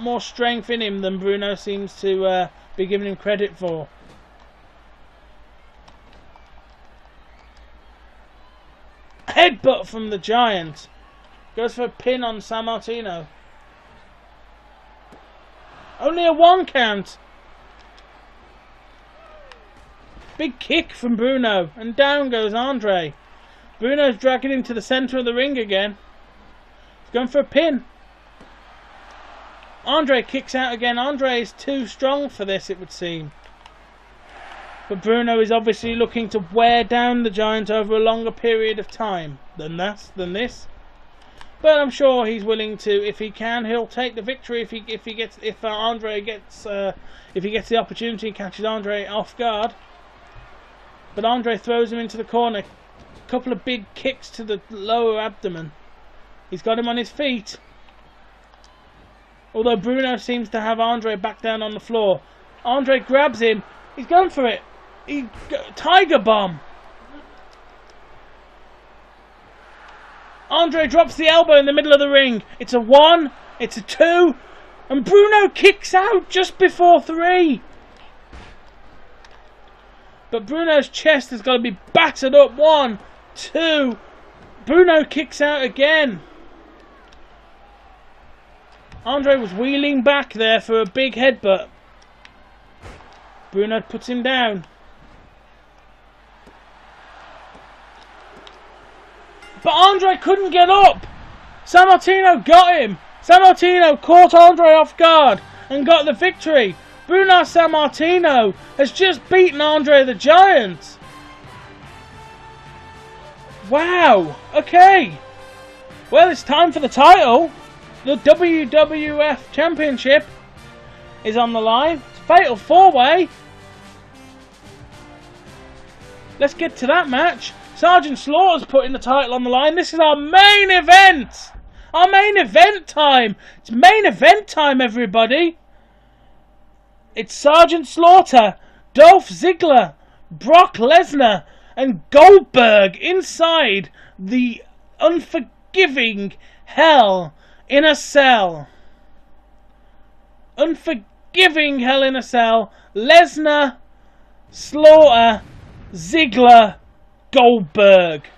more strength in him than Bruno seems to be giving him credit for. Headbutt from the Giant. Goes for a pin on Sammartino. Only a 1 count. Big kick from Bruno, and down goes Andre. Bruno's dragging him to the centre of the ring again. He's going for a pin. Andre kicks out again. Andre is too strong for this, it would seem. But Bruno is obviously looking to wear down the Giant over a longer period of time than this. But I'm sure he's willing to, if he can, he'll take the victory if Andre gets the opportunity and catches Andre off guard. But Andre throws him into the corner. A couple of big kicks to the lower abdomen. He's got him on his feet. Although Bruno seems to have Andre back down on the floor. Andre grabs him. He's going for it. Tiger bomb. Andre drops the elbow in the middle of the ring. It's a 1. It's a 2. And Bruno kicks out just before 3. But Bruno's chest has got to be battered up. 1, 2. Bruno kicks out again. Andre was wheeling back there for a big headbutt. Bruno puts him down. But Andre couldn't get up. Sammartino got him. Sammartino caught Andre off guard and got the victory. Bruno Sammartino has just beaten Andre the Giant. Wow. Okay. Well, it's time for the title. The WWF Championship is on the line. It's a fatal 4-way. Let's get to that match. Sergeant Slaughter's putting the title on the line. This is our main event. Our main event time. It's main event time, everybody. It's Sergeant Slaughter, Dolph Ziggler, Brock Lesnar, and Goldberg inside the unforgiving Hell in a Cell. Unforgiving Hell in a Cell. Lesnar, Slaughter, Ziggler, Goldberg.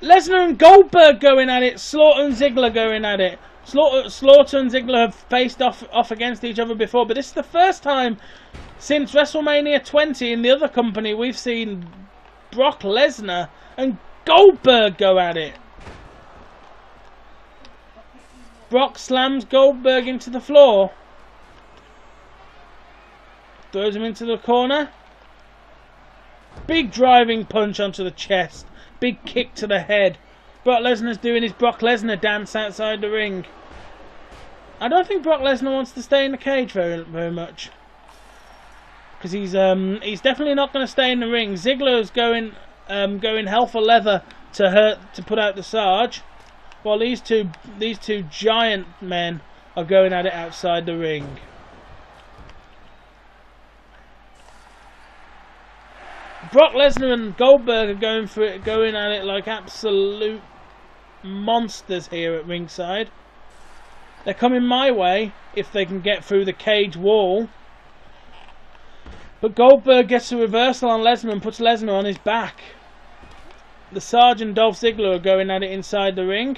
Lesnar and Goldberg going at it. Slaughter and Ziggler going at it. Slaughter and Ziggler have faced off against each other before, but this is the first time since WrestleMania 20 in the other company we've seen Brock Lesnar and Goldberg go at it. Brock slams Goldberg into the floor. Throws him into the corner. Big driving punch onto the chest. Big kick to the head. Brock Lesnar's doing his Brock Lesnar dance outside the ring. I don't think Brock Lesnar wants to stay in the cage very much. Because he's definitely not going to stay in the ring. Ziggler's going hell for leather to put out the Sarge. While these two giant men are going at it outside the ring. Brock Lesnar and Goldberg are going at it like absolute monsters here at ringside. They're coming my way if they can get through the cage wall. But Goldberg gets a reversal on Lesnar and puts Lesnar on his back. The Sarge and Dolph Ziggler are going at it inside the ring.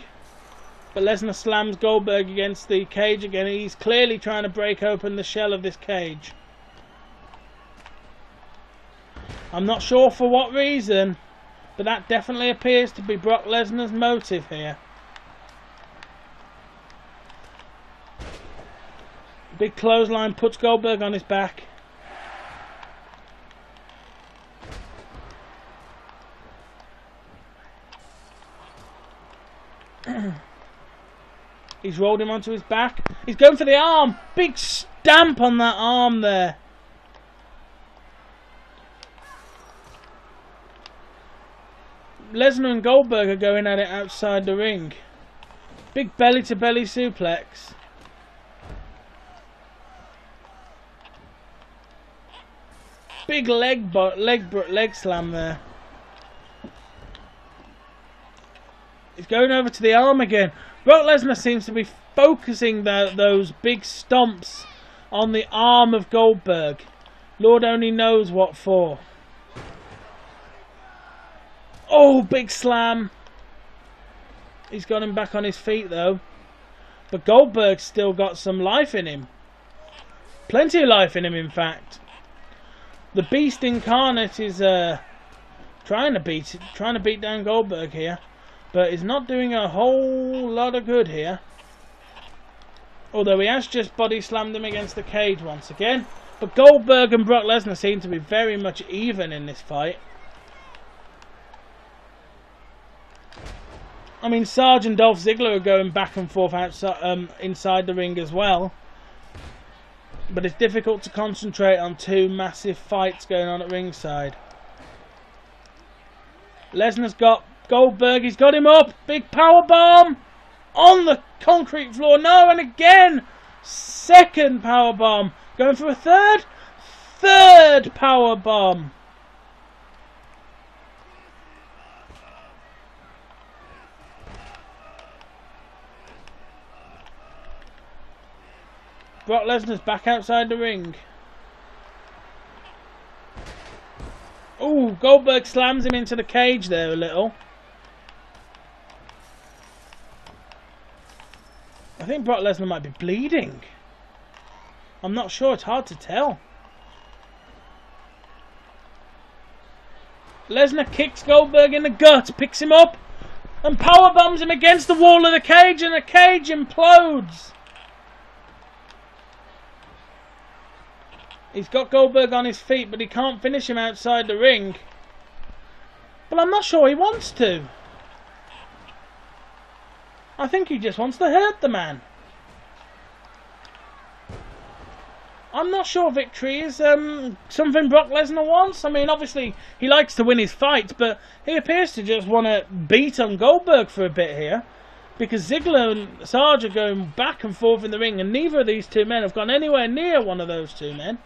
But Lesnar slams Goldberg against the cage again. He's clearly trying to break open the shell of this cage. I'm not sure for what reason, but that definitely appears to be Brock Lesnar's motive here. Big clothesline puts Goldberg on his back. He's rolled him onto his back. He's going for the arm. Big stamp on that arm there. Lesnar and Goldberg are going at it outside the ring. Big belly-to-belly suplex. Big leg slam there. He's going over to the arm again. Brock Lesnar seems to be focusing those big stomps on the arm of Goldberg. Lord only knows what for. Oh, big slam. He's got him back on his feet though. But Goldberg's still got some life in him. Plenty of life in him, in fact. The Beast Incarnate is trying to beat down Goldberg here. But he's not doing a whole lot of good here. Although he has just body slammed him against the cage once again. But Goldberg and Brock Lesnar seem to be very much even in this fight. I mean, Sarge and Dolph Ziggler are going back and forth outside, inside the ring as well. But it's difficult to concentrate on two massive fights going on at ringside. Lesnar's got Goldberg, he's got him up. Big power bomb on the concrete floor. No, and again, second power bomb. Going for a third power bomb. Brock Lesnar's back outside the ring. Ooh, Goldberg slams him into the cage there a little. I think Brock Lesnar might be bleeding. I'm not sure, it's hard to tell. Lesnar kicks Goldberg in the gut, picks him up, and powerbombs him against the wall of the cage, and the cage implodes. He's got Goldberg on his feet, but he can't finish him outside the ring. But I'm not sure he wants to. I think he just wants to hurt the man. I'm not sure victory is something Brock Lesnar wants. I mean, obviously, he likes to win his fights, but he appears to just want to beat on Goldberg for a bit here. Because Ziggler and Sarge are going back and forth in the ring, and neither of these two men have gone anywhere near one of those two men.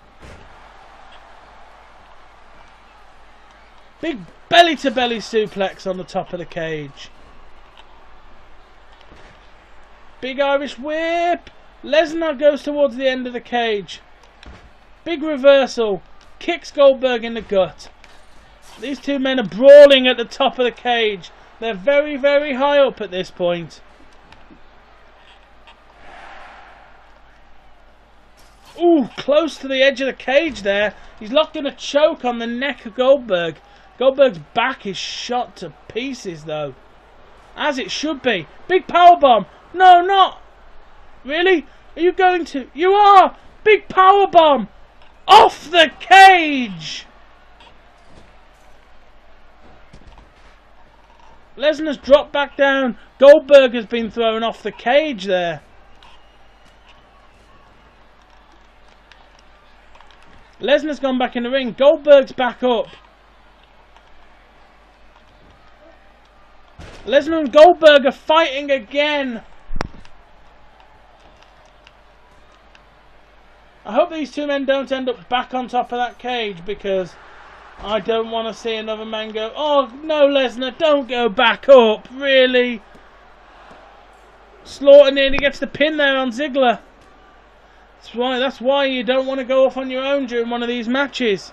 Big belly-to-belly suplex on the top of the cage. Big Irish whip. Lesnar goes towards the end of the cage. Big reversal. Kicks Goldberg in the gut. These two men are brawling at the top of the cage. They're very, very high up at this point. Ooh, close to the edge of the cage there. He's locked in a choke on the neck of Goldberg. Goldberg's back is shot to pieces though. As it should be. Big powerbomb. No, not. Really? Are you going to? You are! Big powerbomb! Off the cage! Lesnar's dropped back down. Goldberg has been thrown off the cage there. Lesnar's gone back in the ring. Goldberg's back up. Lesnar and Goldberg are fighting again. I hope these two men don't end up back on top of that cage, because I don't want to see another man go, oh no Lesnar, don't go back up, really? Slaughter nearly gets the pin there on Ziggler. That's why you don't want to go off on your own during one of these matches.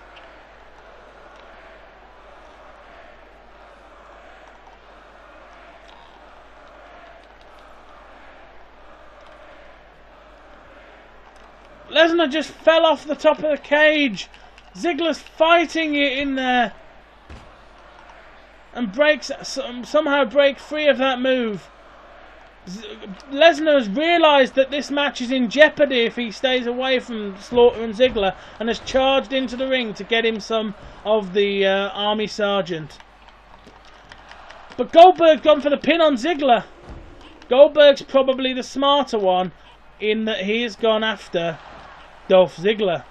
Lesnar just fell off the top of the cage. Ziggler's fighting it in there. And somehow break free of that move. Lesnar has realised that this match is in jeopardy if he stays away from Slaughter and Ziggler, and has charged into the ring to get him some of the Army Sergeant. But Goldberg's gone for the pin on Ziggler. Goldberg's probably the smarter one, in that he has gone after Dolph Ziggler.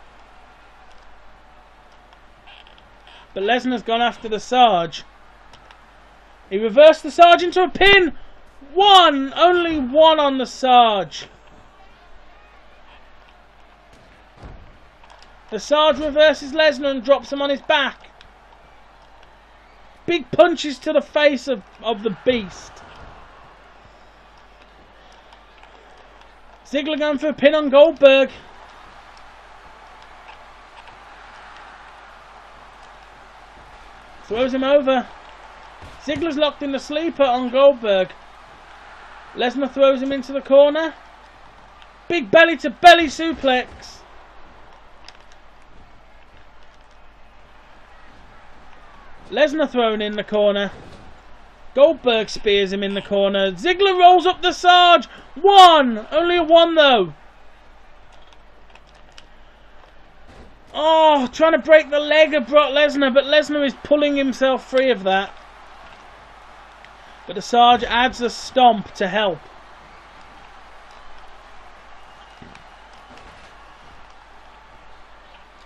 But Lesnar's gone after the Sarge. He reversed the Sarge into a pin. One! Only one on the Sarge. The Sarge reverses Lesnar and drops him on his back. Big punches to the face of the Beast. Ziggler going for a pin on Goldberg. Throws him over. Ziggler's locked in the sleeper on Goldberg. Lesnar throws him into the corner. Big belly to belly suplex. Lesnar thrown in the corner. Goldberg spears him in the corner. Ziggler rolls up the Sarge. One! Only a one though. Oh, trying to break the leg of Brock Lesnar, but Lesnar is pulling himself free of that. But the Sarge adds a stomp to help.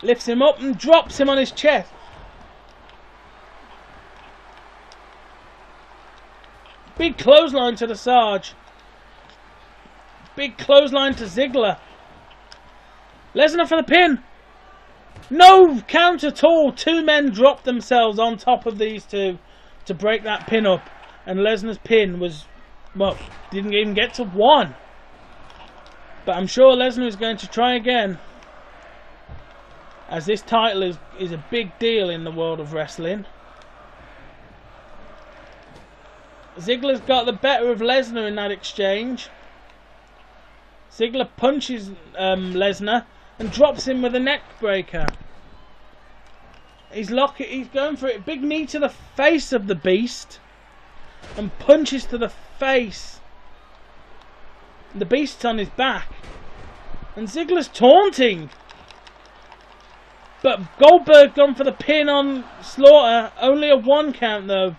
Lifts him up and drops him on his chest. Big clothesline to the Sarge. Big clothesline to Ziggler. Lesnar for the pin. No count at all. Two men dropped themselves on top of these two to break that pin up. And Lesnar's pin was, well, didn't even get to one. But I'm sure Lesnar is going to try again, as this title is a big deal in the world of wrestling. Ziggler's got the better of Lesnar in that exchange. Ziggler punches Lesnar and drops him with a neck breaker. He's going for it. Big knee to the face of the Beast. And punches to the face. The Beast's on his back. And Ziggler's taunting. But Goldberg gone for the pin on Slaughter. Only a 1 count though.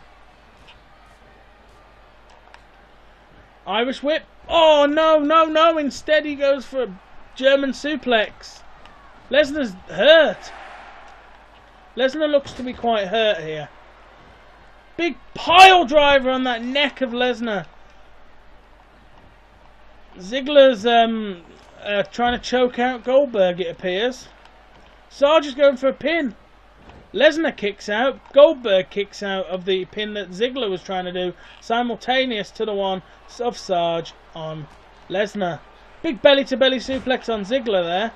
Irish whip. Oh no, no, no. Instead he goes for a German suplex. Lesnar's hurt. Lesnar looks to be quite hurt here. Big pile driver on that neck of Lesnar. Ziggler's trying to choke out Goldberg, it appears. Sarge is going for a pin. Lesnar kicks out. Goldberg kicks out of the pin that Ziggler was trying to do, simultaneous to the one of Sarge on Lesnar. Big belly-to-belly suplex on Ziggler there.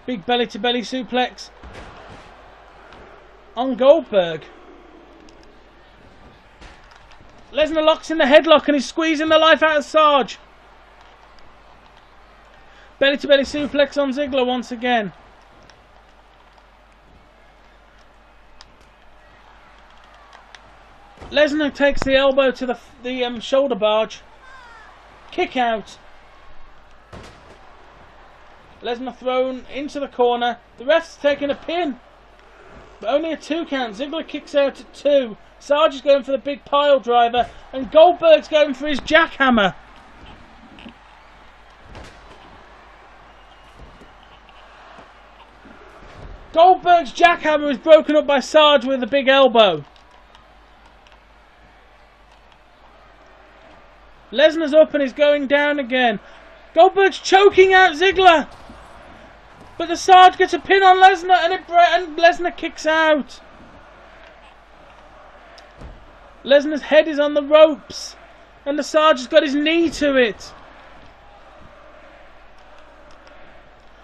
Big belly-to-belly suplex on Goldberg. Lesnar locks in the headlock and he's squeezing the life out of Sarge. Belly-to-belly suplex on Ziggler once again. Lesnar takes the elbow to the shoulder barge. Kick out. Lesnar thrown into the corner. The ref's taking a pin. But only a 2 count. Ziggler kicks out at 2. Sarge is going for the big pile driver. And Goldberg's going for his jackhammer. Goldberg's jackhammer is broken up by Sarge with a big elbow. Lesnar's up and he's going down again. Goldberg's choking out Ziggler. But the Sarge gets a pin on Lesnar and Lesnar kicks out. Lesnar's head is on the ropes. And the Sarge has got his knee to it.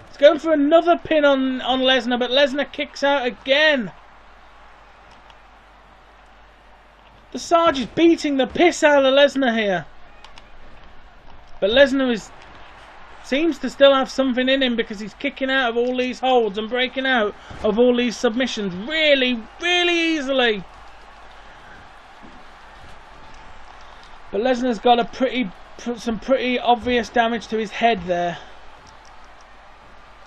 He's going for another pin on Lesnar, but Lesnar kicks out again. The Sarge is beating the piss out of Lesnar here. But Lesnar seems to still have something in him because he's kicking out of all these holds and breaking out of all these submissions really, really easily. But Lesnar's got some pretty obvious damage to his head there.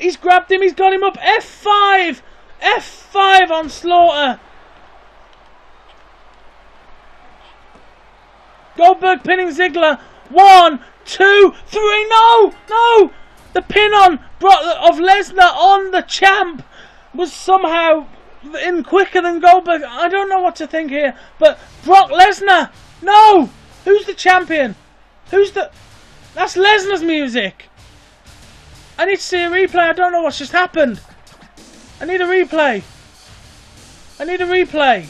He's grabbed him, he's got him up. F5! F5 on Slaughter. Goldberg pinning Ziggler. 1, 2, 3. No! No! The pin of Lesnar on the champ was somehow in quicker than Goldberg. I don't know what to think here. But Brock Lesnar! No! Who's the champion? That's Lesnar's music. I need to see a replay. I don't know what's just happened. I need a replay. I need a replay.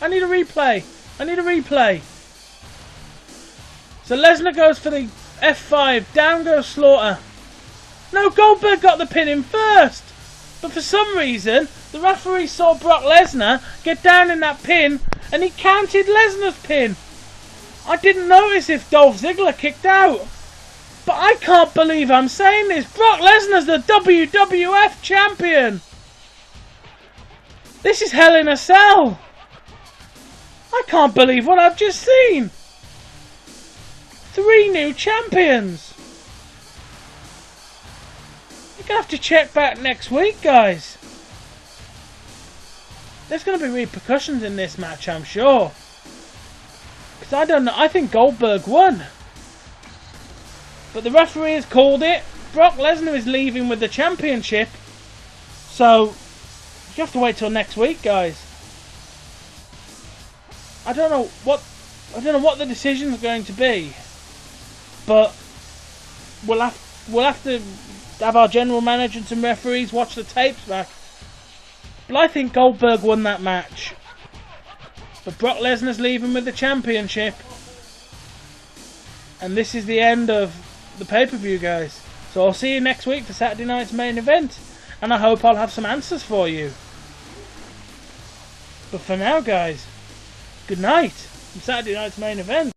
I need a replay. I need a replay. So Lesnar goes for the F5. Down goes Slaughter. No, Goldberg got the pin in first. But for some reason, the referee saw Brock Lesnar get down in that pin and he counted Lesnar's pin. I didn't notice if Dolph Ziggler kicked out. But I can't believe I'm saying this. Brock Lesnar's the WWF champion. This is Hell in a Cell. I can't believe what I've just seen. 3 new champions. You're going to have to check back next week, guys. There's going to be repercussions in this match, I'm sure. Because I don't know. I think Goldberg won. But the referee has called it. Brock Lesnar is leaving with the championship. So, you have to wait till next week, guys. I don't know what the decision is going to be. But we'll have to have our general manager and some referees watch the tapes back. But I think Goldberg won that match. But Brock Lesnar's leaving with the championship. And this is the end of the pay-per-view, guys. So I'll see you next week for Saturday night's main event. And I hope I'll have some answers for you. But for now, guys, good night from Saturday night's main event.